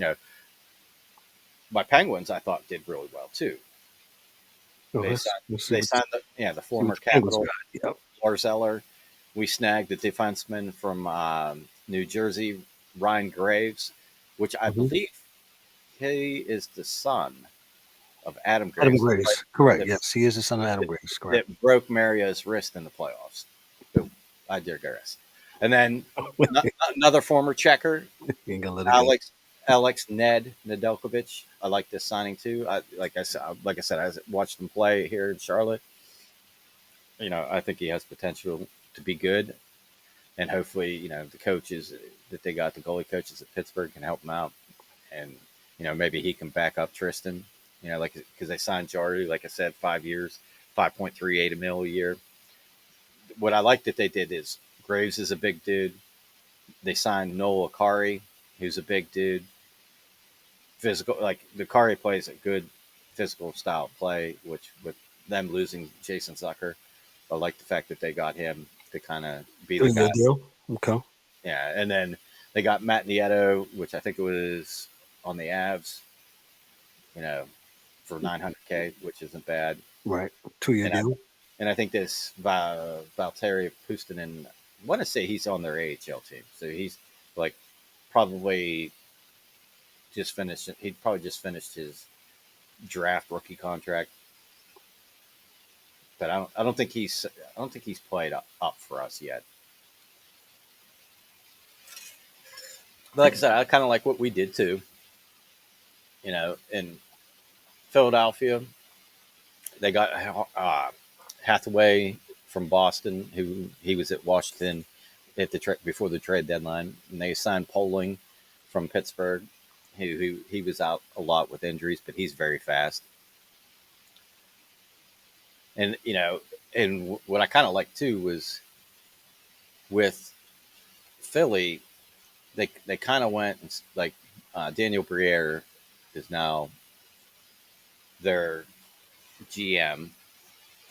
my Penguins, I thought, did really well too. They signed the former Capital, Lars Eller. We snagged the defenseman from New Jersey, Ryan Graves, which I believe he is the son of Adam Graves. Adam Graves, correct. Yes, he is the son of Adam Graves, correct. That broke Mario's wrist in the playoffs. I digress. And then another former Checker, Alex Nedeljkovic. I like this signing too. Like I said, I watched him play here in Charlotte. I think he has potential to be good, and hopefully, the coaches that they got, the goalie coaches at Pittsburgh, can help him out, and maybe he can back up Tristan. Because they signed Jarry, like I said, 5 years, $5.38 million a year. What I like that they did is Graves is a big dude. They signed Noel Akari, who's a big dude. Physical, like Akari plays a good physical style play, which with them losing Jason Zucker, I like the fact that they got him to kind of be the guy. Deal. Okay. Yeah, and then They got Matt Nieto, which I think it was on the Avs, for $900K, which isn't bad. Right. 2-year And I deal. and I think this Valtteri Puustinen, I want to say he's on their AHL team, so he's like probably just finished. He'd probably just finished his draft rookie contract, but I don't think he's played up for us yet. But like I said, I kind of like what we did too. In Philadelphia, they got Hathaway from Boston, who he was at Washington at before the trade deadline, and they signed Poling from Pittsburgh, who he was out a lot with injuries, but he's very fast. And and what I kind of like too was with Philly, they kind of went like Daniel Briere is now their GM,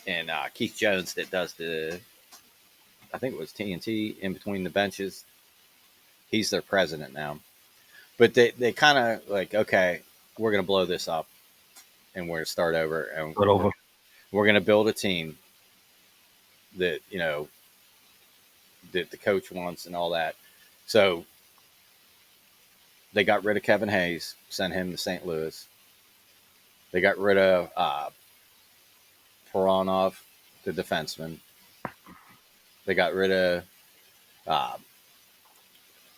and Keith Jones that does I think it was TNT in between the benches. He's their president now, but they kind of like, okay, we're gonna blow this up, and we're gonna start over, and we're gonna build a team that that the coach wants and all that. So they got rid of Kevin Hayes, sent him to St. Louis. They got rid of Peronov, the defenseman. They got rid of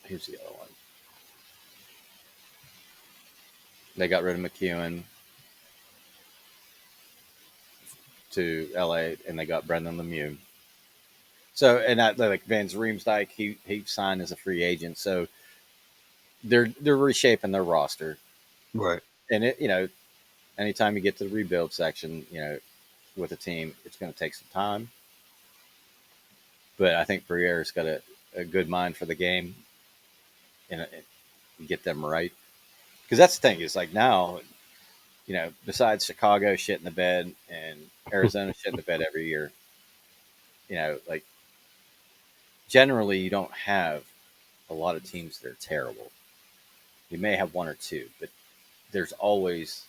who's the other one? They got rid of McEwen to LA, and they got Brendan Lemieux. So, and that, like Van Riemsdyk, he signed as a free agent. So they're reshaping their roster, right? And anytime you get to the rebuild section, with a team, it's going to take some time. But I think Briere's got a good mind for the game, and get them right. Because that's the thing is like now, besides Chicago shit in the bed and Arizona shit in the bed every year, like generally you don't have a lot of teams that are terrible. You may have one or two, but there's always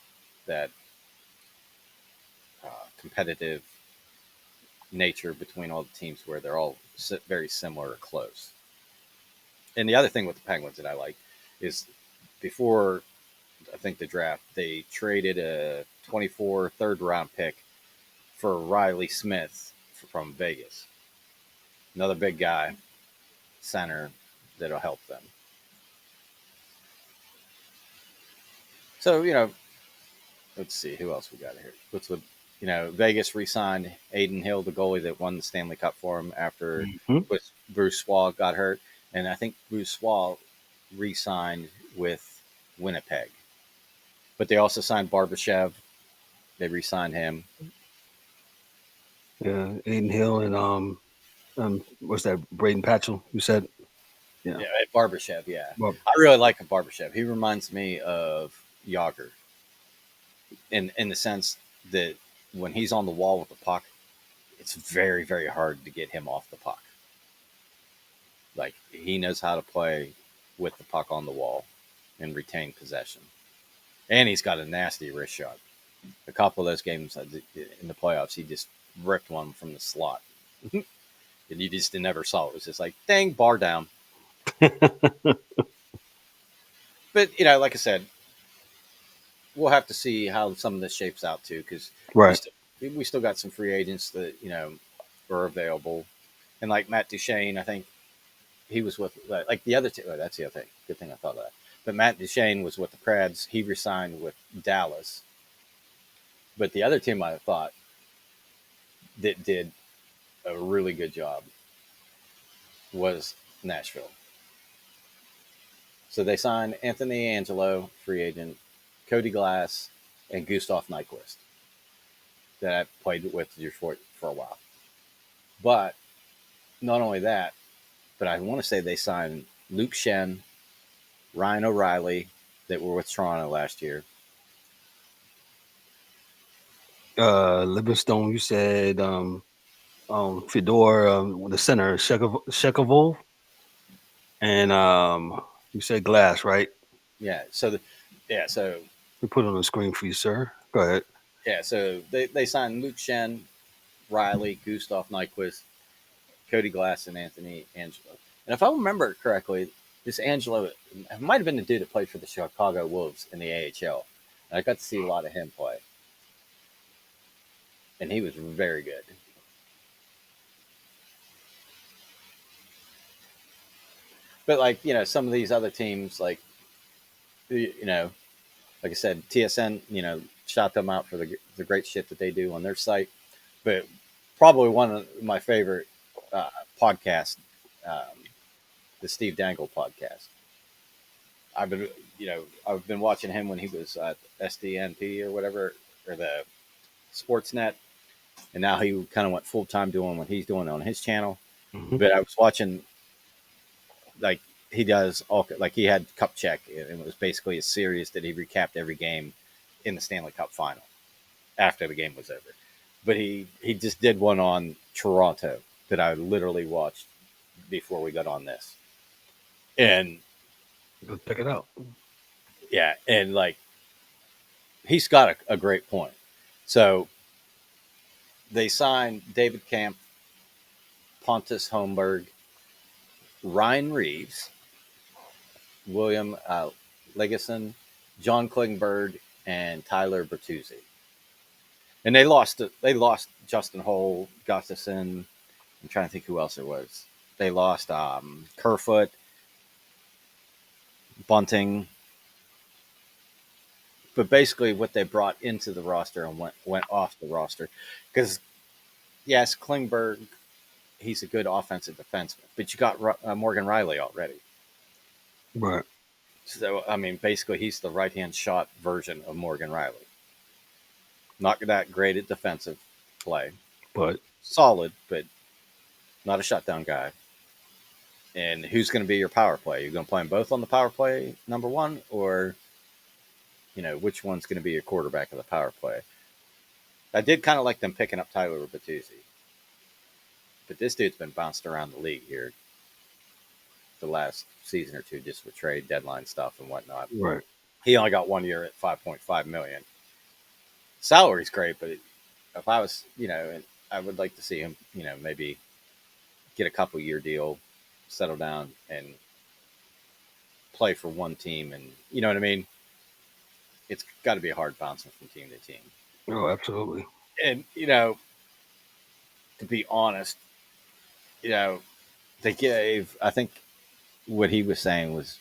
that competitive nature between all the teams where they're all very similar or close. And the other thing with the Penguins that I like is before I think the draft, they traded a 24 third round pick for Riley Smith from Vegas. Another big guy, center, that'll help them. So, let's see who else we got here. Vegas re-signed Aiden Hill, the goalie that won the Stanley Cup for him after Bruce Swall got hurt. And I think Bruce Swall re-signed with Winnipeg. But they also signed Barbashev. They re-signed him. Yeah, Aiden Hill and what's that? Braden Patchell, you said? Yeah, Barbashev, yeah. I really like Barbashev. He reminds me of Yager in the sense that when he's on the wall with the puck, it's very, very hard to get him off the puck. Like, he knows how to play with the puck on the wall and retain possession. And he's got a nasty wrist shot. A couple of those games in the playoffs, he just ripped one from the slot. And you just never saw it. It was just like, dang, bar down. But, like I said, we'll have to see how some of this shapes out, too, because we still got some free agents that, are available. And like Matt Duchene, I think he was with, like the other two. Oh, that's the other thing. Good thing I thought of that. But Matt Duchene was with the Preds. He resigned with Dallas. But the other team I thought that did a really good job was Nashville. So they signed Anthony Angelo, free agent, Cody Glass, and Gustav Nyquist that I played with for a while. But not only that, but I want to say they signed Luke Shen, Ryan O'Reilly, that were with Toronto last year. Livingstone, you said Fedor, the center, Shekovov. And you said Glass, right? Yeah. So We put it on the screen for you, sir. Go ahead. so they signed Luke Shen, Riley, Gustav Nyquist, Cody Glass, and Anthony Angelo. And if I remember correctly, this Angelo it might have been the dude that played for the Chicago Wolves in the AHL. And I got to see a lot of him play, and he was very good. But like some of these other teams, like like I said, TSN, shout them out for the great shit that they do on their site. But probably one of my favorite podcasts, um, the Steve Dangle podcast. I've been, I've been watching him when he was at SDNP or whatever, or the Sportsnet, and now he kind of went full time doing what he's doing on his channel. Mm-hmm. But I was watching, like he does all, like he had Cup Check, and it was basically a series that he recapped every game in the Stanley Cup final after the game was over. But he just did one on Toronto that I literally watched before we got on this, and Go check it out. yeah, and like he's got a great point. So they signed David Camp, Pontus Holmberg, Ryan Reeves, William Legason, John Klingberg, and Tyler Bertuzzi. And they lost Justin Hole, Gustafson. I'm trying to think who else there was. They lost Kerfoot, Bunting. But basically what they brought into the roster and went off the roster. Because, yes, Klingberg, he's a good offensive defenseman. But you got Morgan Riley already. Right. So, I mean, basically he's the right-hand shot version of Morgan Riley. Not that great at defensive play. But Solid, but not a shutdown guy. And who's going to be your power play? You're going to play them both on the power play, number one, or which one's going to be your quarterback of the power play? I did kind of like them picking up Tyler Bertuzzi, but this dude's been bounced around the league here the last season or two, just with trade deadline stuff and whatnot. right. He only got 1 year at $5.5 million. Salary's great, but if I was, I would like to see him, maybe get a couple year deal, settle down, and play for one team, and you know what I mean. It's got to be hard bouncing from team to team. Oh, absolutely. And to be honest, they gave. I think what he was saying was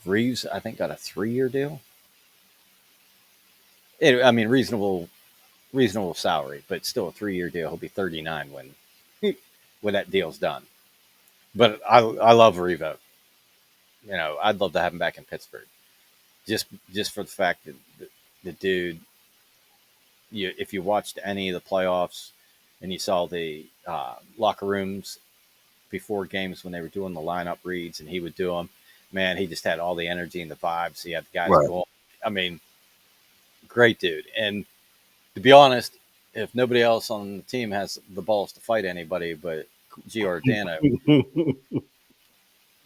Reeves, I think, got a 3-year deal. I mean, reasonable salary, but still a 3-year deal. He'll be 39 when that deal's done. But I love Revo. I'd love to have him back in Pittsburgh, just for the fact that the dude. If you watched any of the playoffs and you saw the locker rooms before games when they were doing the lineup reads and he would do them, man, he just had all the energy and the vibes. He had the guys going. I mean, great dude. And to be honest, if nobody else on the team has the balls to fight anybody but Giordano,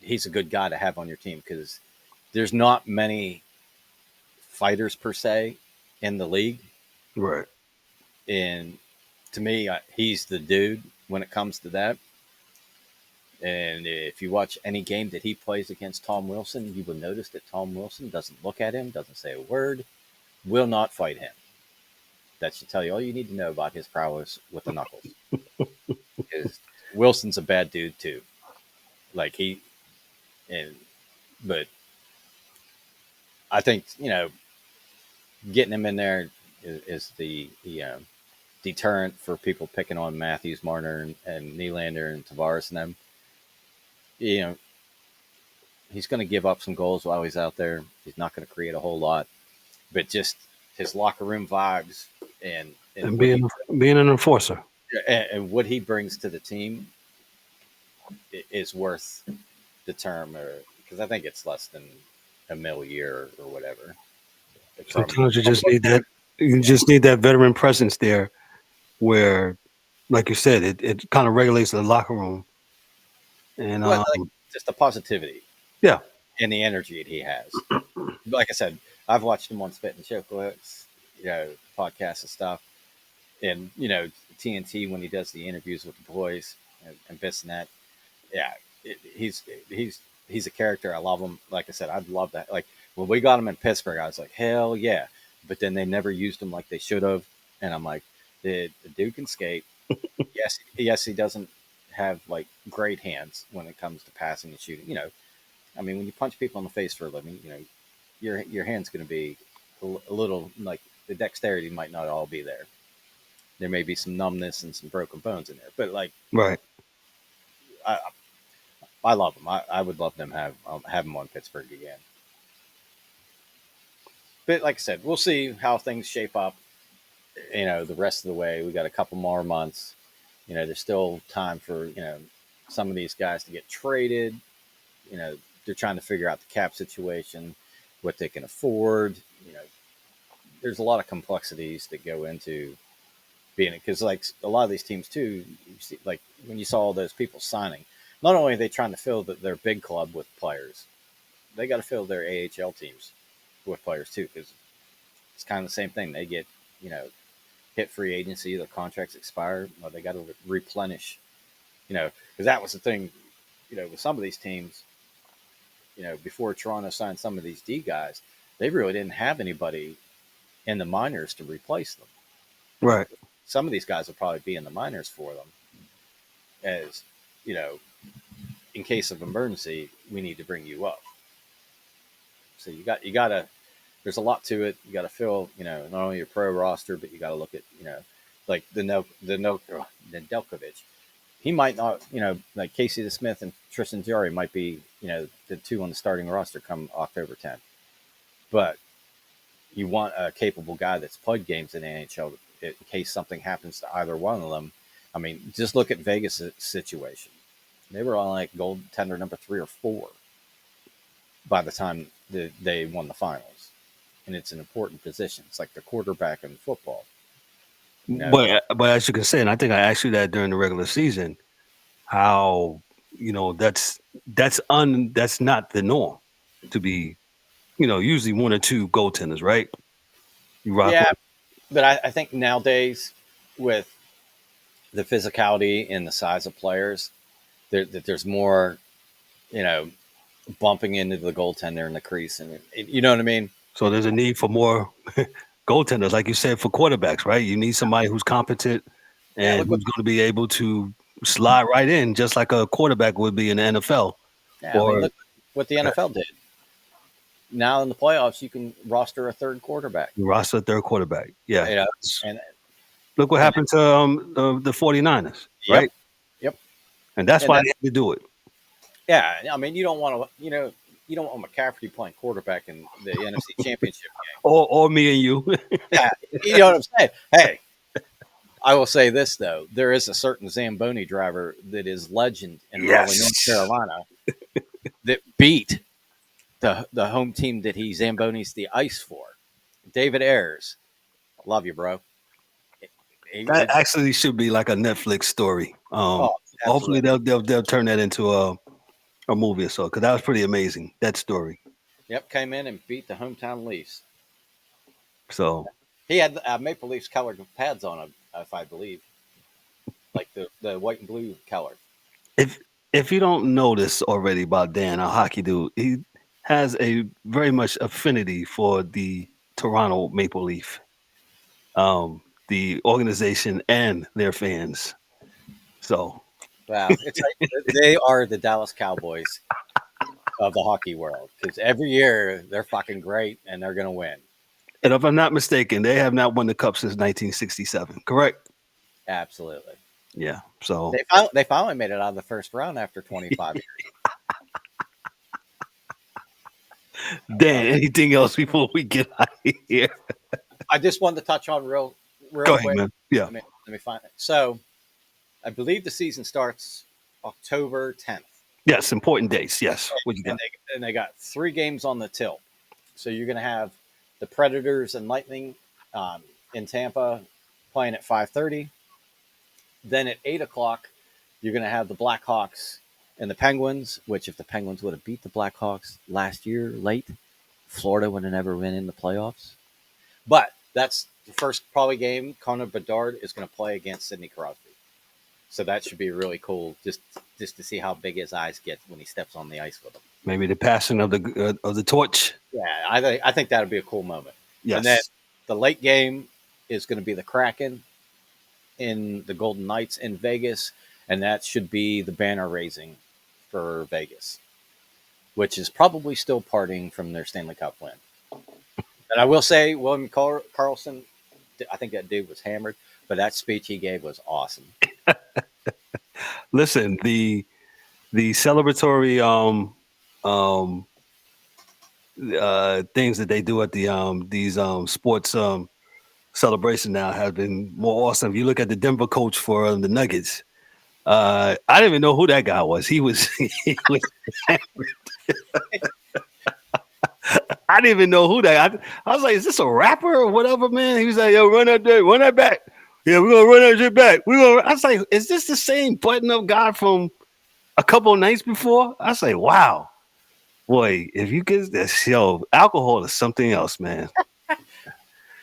he's a good guy to have on your team because there's not many fighters per se in the league. Right. And to me, he's the dude when it comes to that. And if you watch any game that he plays against Tom Wilson, you will notice that Tom Wilson doesn't look at him, doesn't say a word, will not fight him. That should tell you all you need to know about his prowess with the knuckles. Because Wilson's a bad dude too. But I think, getting him in there is the deterrent for people picking on Matthews, Marner, and Nylander and Tavares and them. He's going to give up some goals while he's out there. He's not going to create a whole lot, but just his locker room vibes and being an enforcer and what he brings to the team is worth the term, because I think it's less than $1 million a year or whatever. Sometimes you just need that. You just need that veteran presence there, where, like you said, it kind of regulates the locker room. And Well, just the positivity. Yeah. And the energy that he has. Like I said, I've watched him on Spit and Chocolates, podcasts and stuff. And, TNT when he does the interviews with the boys and this and that. Yeah, he's a character. I love him. Like I said, I'd love that. Like when we got him in Pittsburgh, I was like, hell yeah. But then they never used him like they should have. And I'm like, the dude can skate. Yes, he doesn't have like great hands when it comes to passing and shooting. I mean, when you punch people in the face for a living, your hand's going to be a little like the dexterity might not all be there. There may be some numbness and some broken bones in there, but like, Right. I love him. I would love them have him on Pittsburgh again. But like I said, we'll see how things shape up. The rest of the way, we got a couple more months. There's still time for some of these guys to get traded. They're trying to figure out the cap situation, what they can afford. There's a lot of complexities that go into being it, because like a lot of these teams too, you see, like when you saw all those people signing, not only are they trying to fill their big club with players, they got to fill their AHL teams with players too, because it's kind of the same thing. They get hit free agency, their contracts expire, well, they got to replenish. Because that was the thing. With some of these teams, before Toronto signed some of these D guys, they really didn't have anybody in the minors to replace them. Right. Some of these guys will probably be in the minors for them, as in case of emergency, we need to bring you up. So you got to. There's a lot to it. You got to fill, not only your pro roster, but you got to look at, like the Nedeljkovic. He might not, like Casey DeSmith and Tristan Jarry might be, the two on the starting roster come October 10th. But you want a capable guy that's played games in the NHL in case something happens to either one of them. I mean, just look at Vegas' situation. They were on like goaltender number 3 or 4 by the time they won the finals. And it's an important position. It's like the quarterback in football. But as you can say, and I think I asked you that during the regular season, how that's not the norm to be, usually 1 or 2 goaltenders, right? You rock Yeah, with. but I think nowadays with the physicality and the size of players, there's more, bumping into the goaltender in the crease, and you know what I mean. So there's a need for more goaltenders, like you said, for quarterbacks, right? You need somebody who's competent Yeah, and who's going to be able to slide right in, just like a quarterback would be in the NFL. yeah. I mean, Or look what the NFL did. Now in the playoffs, you can roster a third quarterback. you roster a third quarterback. Yeah. And Look what happened to the 49ers, right? Yep. And that's And why they had to do it. Yeah, I mean, you don't want to, you don't want McCaffrey playing quarterback in the NFC Championship game. Or me and you. Yeah, you know what I'm saying. Hey, I will say this though: there is a certain Zamboni driver that is legend in Raleigh, North Carolina, that beat the home team that he Zambonis the ice for. David Ayers, love you, bro. That actually should be like a Netflix story. Hopefully they'll turn that into a movie or so, because that was pretty amazing, that story. Yep, came in and beat the hometown Leafs. So he had Maple Leafs colored pads on him, if I believe, like the white and blue color. If you don't know this already about Dan, a hockey dude, he has a very much affinity for the Toronto Maple Leaf, the organization and their fans. So Wow, it's like they are the Dallas Cowboys of the hockey world, because every year they're fucking great and they're gonna win. And if I'm not mistaken, they have not won the cup since 1967. Correct? Absolutely. Yeah. So they finally made it out of the first round after 25 years. Dan, anything else before we get out of here? I just wanted to touch on real Go ahead, quick. man. Yeah. Let me find it. So, I believe the season starts October 10th. Yes, important dates. Yes. What you got? And they got 3 games on the tilt. So you're going to have the Predators and Lightning in Tampa playing at 5:30. Then at 8 o'clock, you're going to have the Blackhawks And the Penguins, which if the Penguins would have beat the Blackhawks last year late, Florida would have never been in the playoffs. But that's the first probably game Connor Bedard is going to play against Sidney Crosby. So that should be really cool, just to see how big his eyes get when he steps on the ice with him. Maybe the passing of the torch. Yeah, I think that would be a cool moment. Yes. And then the late game is going to be the Kraken in the Golden Knights in Vegas, and that should be the banner raising for Vegas, which is probably still partying from their Stanley Cup win. And I will say, William Karlsson, I think that dude was hammered, but that speech he gave was awesome. Listen, the celebratory things that they do at these sports celebration now have been more awesome. If you look at the Denver coach for the Nuggets, I didn't even know who that guy was. He was I didn't even know who that. I was like, is this a rapper or whatever, man? He was like, yo, run that back. Yeah, we're gonna run that shit back. I was like, is this the same button-up guy from a couple of nights before? I was like, wow, boy, if you get this, alcohol is something else, man.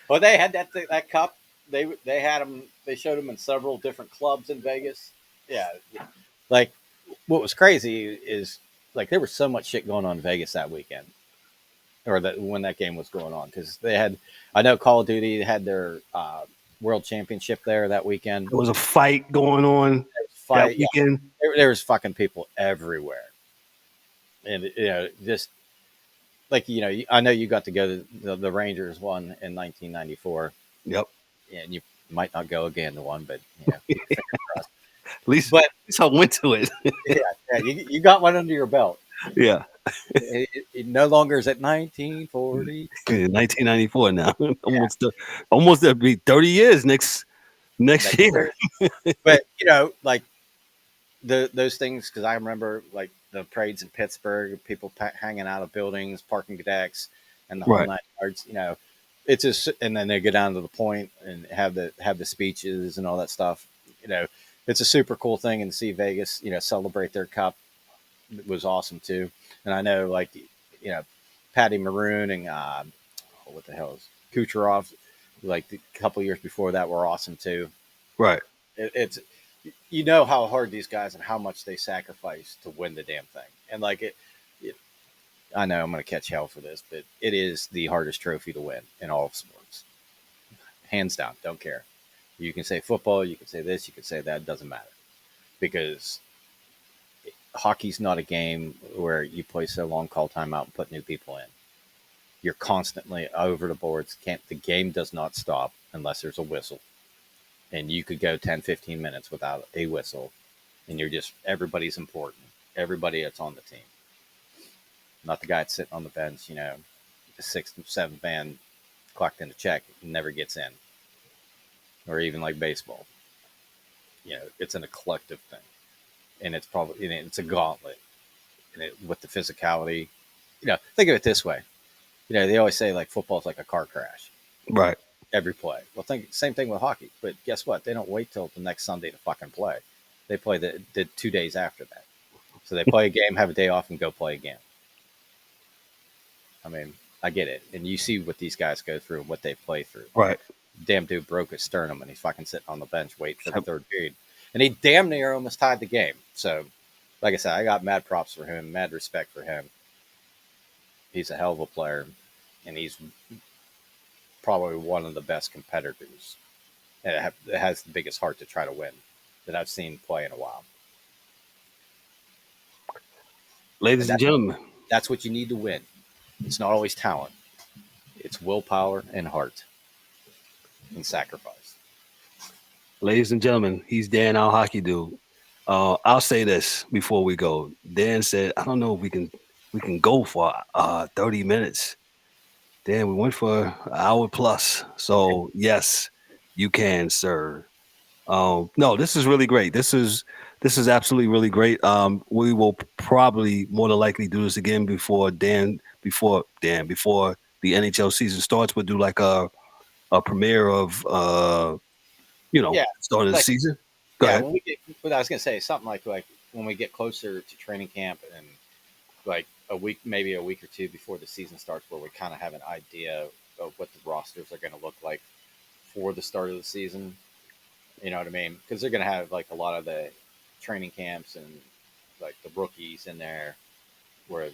Well, they had that cup. They had them. They showed them in several different clubs in Vegas. Yeah, like what was crazy is like there was so much shit going on in Vegas that weekend, or that when that game was going on, because they had. I know Call of Duty had their World Championship there that weekend. There was a fight going on that weekend. Yeah, there was fucking people everywhere, and just like I know you got to go to the Rangers one in 1994. Yep. And you might not go again to one, but at least I went to it. yeah, you got one under your belt. Yeah. It no longer is at 1940. 1994 now. Almost that'll be 30 years next year. But like those things, because I remember like the parades in Pittsburgh, people hanging out of buildings, parking decks, and the whole nine yards. It's just, and then they go down to the point and have the speeches and all that stuff. It's a super cool thing, and to see Vegas, celebrate their cup was awesome too. And I know, like, Patty Maroon and what the hell is Kucherov, like a couple years before that, were awesome too. Right. It's how hard these guys and how much they sacrifice to win the damn thing. And like I know I'm going to catch hell for this, but it is the hardest trophy to win in all of sports, hands down. Don't care. You can say football, you can say this, you can say that. It doesn't matter, because hockey's not a game where you play so long, call timeout, and put new people in. You're constantly over the boards. The game does not stop unless there's a whistle. And you could go 10, 15 minutes without a whistle, and everybody's important. Everybody that's on the team. Not the guy that's sitting on the bench, the 6th, 7th man clocked in a check and never gets in. Or even like baseball. It's a collective thing. And it's probably, it's a gauntlet. And with the physicality, think of it this way. They always say like football's like a car crash. Right. Every play. Well, same thing with hockey. But guess what? They don't wait till the next Sunday to fucking play. They play the 2 days after that. So they play a game, have a day off, and go play again. I mean, I get it. And you see what these guys go through and what they play through. Right. Damn dude broke his sternum and he's fucking sitting on the bench waiting for the third period. And he damn near almost tied the game. So, like I said, I got mad props for him, mad respect for him. He's a hell of a player. And he's probably one of the best competitors. And it has the biggest heart to try to win that I've seen play in a while. Ladies and gentlemen. That's what you need to win. It's not always talent. It's willpower and heart and sacrifice. Ladies and gentlemen, he's Dan, our hockey dude. I'll say this before we go. Dan said, I don't know if we can go for 30 minutes. Dan, we went for an hour plus. So yes, you can, sir. No, this is really great. This is absolutely really great. We will probably more than likely do this again before the NHL season starts. We'll do like a premiere of start of the season. Go ahead. But I was gonna say something like when we get closer to training camp and like maybe a week or two before the season starts, where we kind of have an idea of what the rosters are going to look like for the start of the season. You know what I mean? Because they're going to have like a lot of the training camps and like the rookies in there, where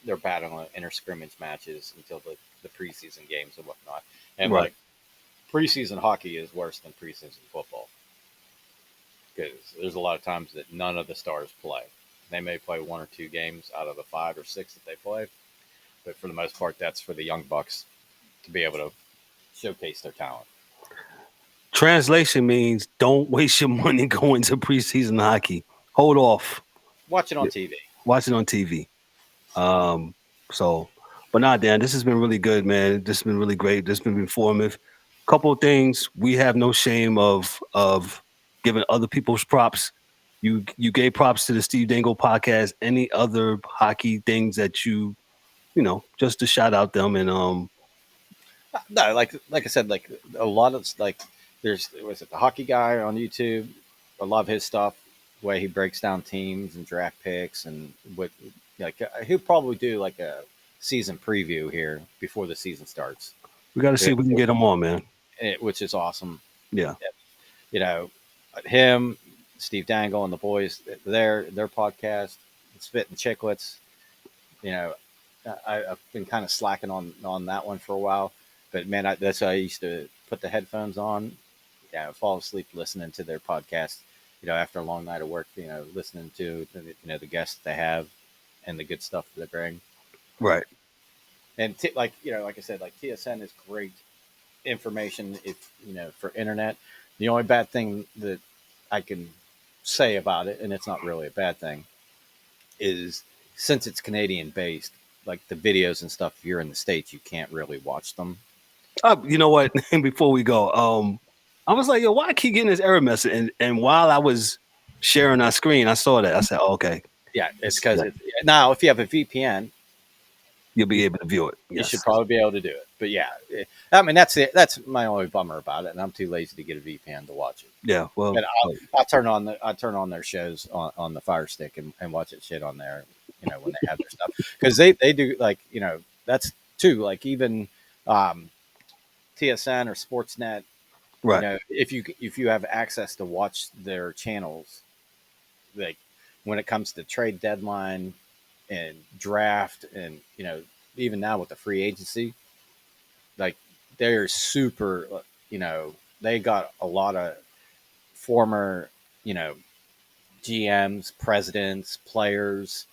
they're battling inter scrimmage matches until the preseason games and whatnot. And Right. like preseason hockey is worse than preseason football because there's a lot of times that none of the stars play. They may play one or two games out of the 5 or 6 that they play, but for the most part, that's for the young bucks to be able to showcase their talent. Translation means don't waste your money going to preseason hockey. Hold off. Watch it on TV. Watch it on TV. Um, so, but nah, Dan, this has been really good, man. This has been really great. This has been informative. Couple of things. We have no shame of giving other people's props. You gave props to the Steve Dangle podcast. Any other hockey things that just to shout out them and No, like I said, like a lot of like there's was it the hockey guy on YouTube. I love his stuff, way he breaks down teams and draft picks and what like he'll probably do like a season preview here before the season starts. we got to see if we can get them on, man. Which is awesome. Yeah. You know, him, Steve Dangle, and the boys, their podcast, Spit and Chicklets. You know, I've been kind of slacking on that one for a while, but man, that's how I used to put the headphones on, fall asleep listening to their podcast. You know, after a long night of work, listening to the guests they have and the good stuff that they bring. Right. And like I said, like TSN is great information if for internet. The only bad thing that I can say about it, and it's not really a bad thing, is since it's Canadian based, like the videos and stuff, if you're in the States, you can't really watch them. You know what? Before we go, I was like, yo, why I keep getting this error message? And while I was sharing our screen, I saw that. I said, oh, okay. Yeah, it's because now if you have a VPN, you'll be able to view it. You should probably be able to do it. But yeah, I mean that's it. That's my only bummer about it, and I'm too lazy to get a VPN to watch it. Yeah, well, I'll turn on their shows on the Fire Stick and watch it shit on there. When they have their stuff, because they do like that's too like even TSN or Sportsnet. Right. If you have access to watch their channels, like when it comes to trade deadline and draft, and even now with the free agency, like they're super. They got a lot of former GMs, presidents, players.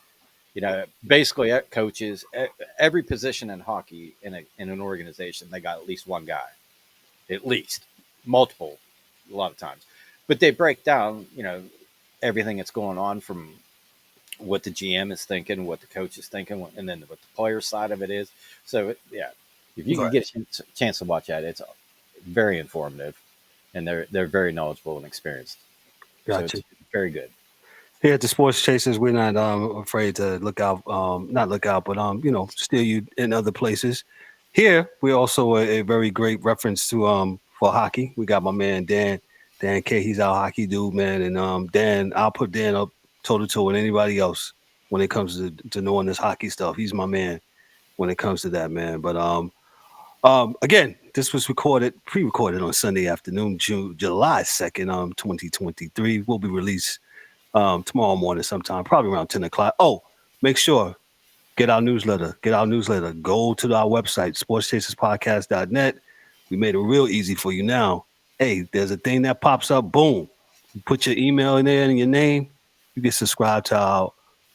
Basically coaches. Every position in hockey in an organization, they got at least one guy, at least multiple, a lot of times. But they break down, everything that's going on from what the GM is thinking, what the coach is thinking, and then what the player side of it is. So if you can get a chance to watch that, it's very informative, and they're very knowledgeable and experienced. Gotcha. So it's very good. Here at the Sports Chasers, we're not afraid to look out, not look out, but steal you in other places. Here, we're also a very great reference to for hockey. We got my man Dan K. He's our hockey dude, man, and Dan. I'll put Dan up toe to toe with anybody else when it comes to knowing this hockey stuff. He's my man when it comes to that, man. But again, this was pre-recorded on Sunday afternoon, July 2nd, 2023. Will be released tomorrow morning sometime, probably around 10 o'clock. Oh, make sure, get our newsletter. Go to our website, sportschaserspodcast.net. We made it real easy for you now. Hey, there's a thing that pops up. Boom. You put your email in there and your name. You get subscribed to our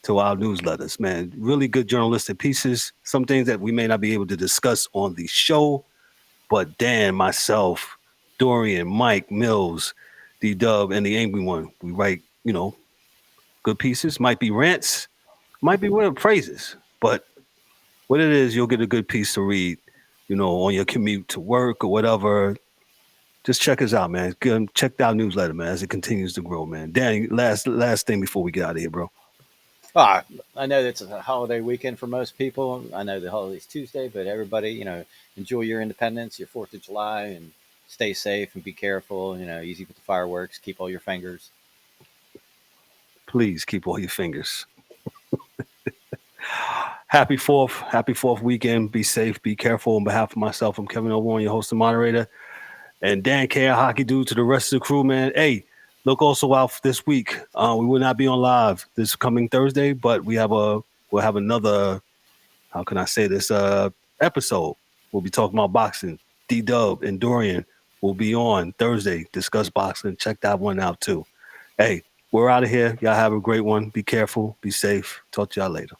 newsletters, man. Really good journalistic pieces. Some things that we may not be able to discuss on the show, but Dan, myself, Dorian, Mike, Mills, D-Dub, and the Angry One, we write, good pieces. Might be rants, might be praises, but what it is, you'll get a good piece to read, on your commute to work or whatever. Just check us out, man. Check our newsletter, man, as it continues to grow, man. Danny, last thing before we get out of here, bro. I know it's a holiday weekend for most people. I know the holiday's Tuesday, but everybody, enjoy your independence, your 4th of July, and stay safe and be careful. Easy with the fireworks. Keep all your fingers. Please keep all your fingers. Happy fourth weekend. Be safe, be careful. On behalf of myself, I'm Kevin O'Warren, your host and moderator, and Dan K, a hockey dude, to the rest of the crew, man. Hey, look also out for this week. We will not be on live this coming Thursday, but we'll have another, how can I say this, episode. We'll be talking about boxing. D-Dub and Dorian will be on Thursday, discuss boxing. Check that one out too. Hey, we're out of here. Y'all have a great one. Be careful, be safe. Talk to y'all later.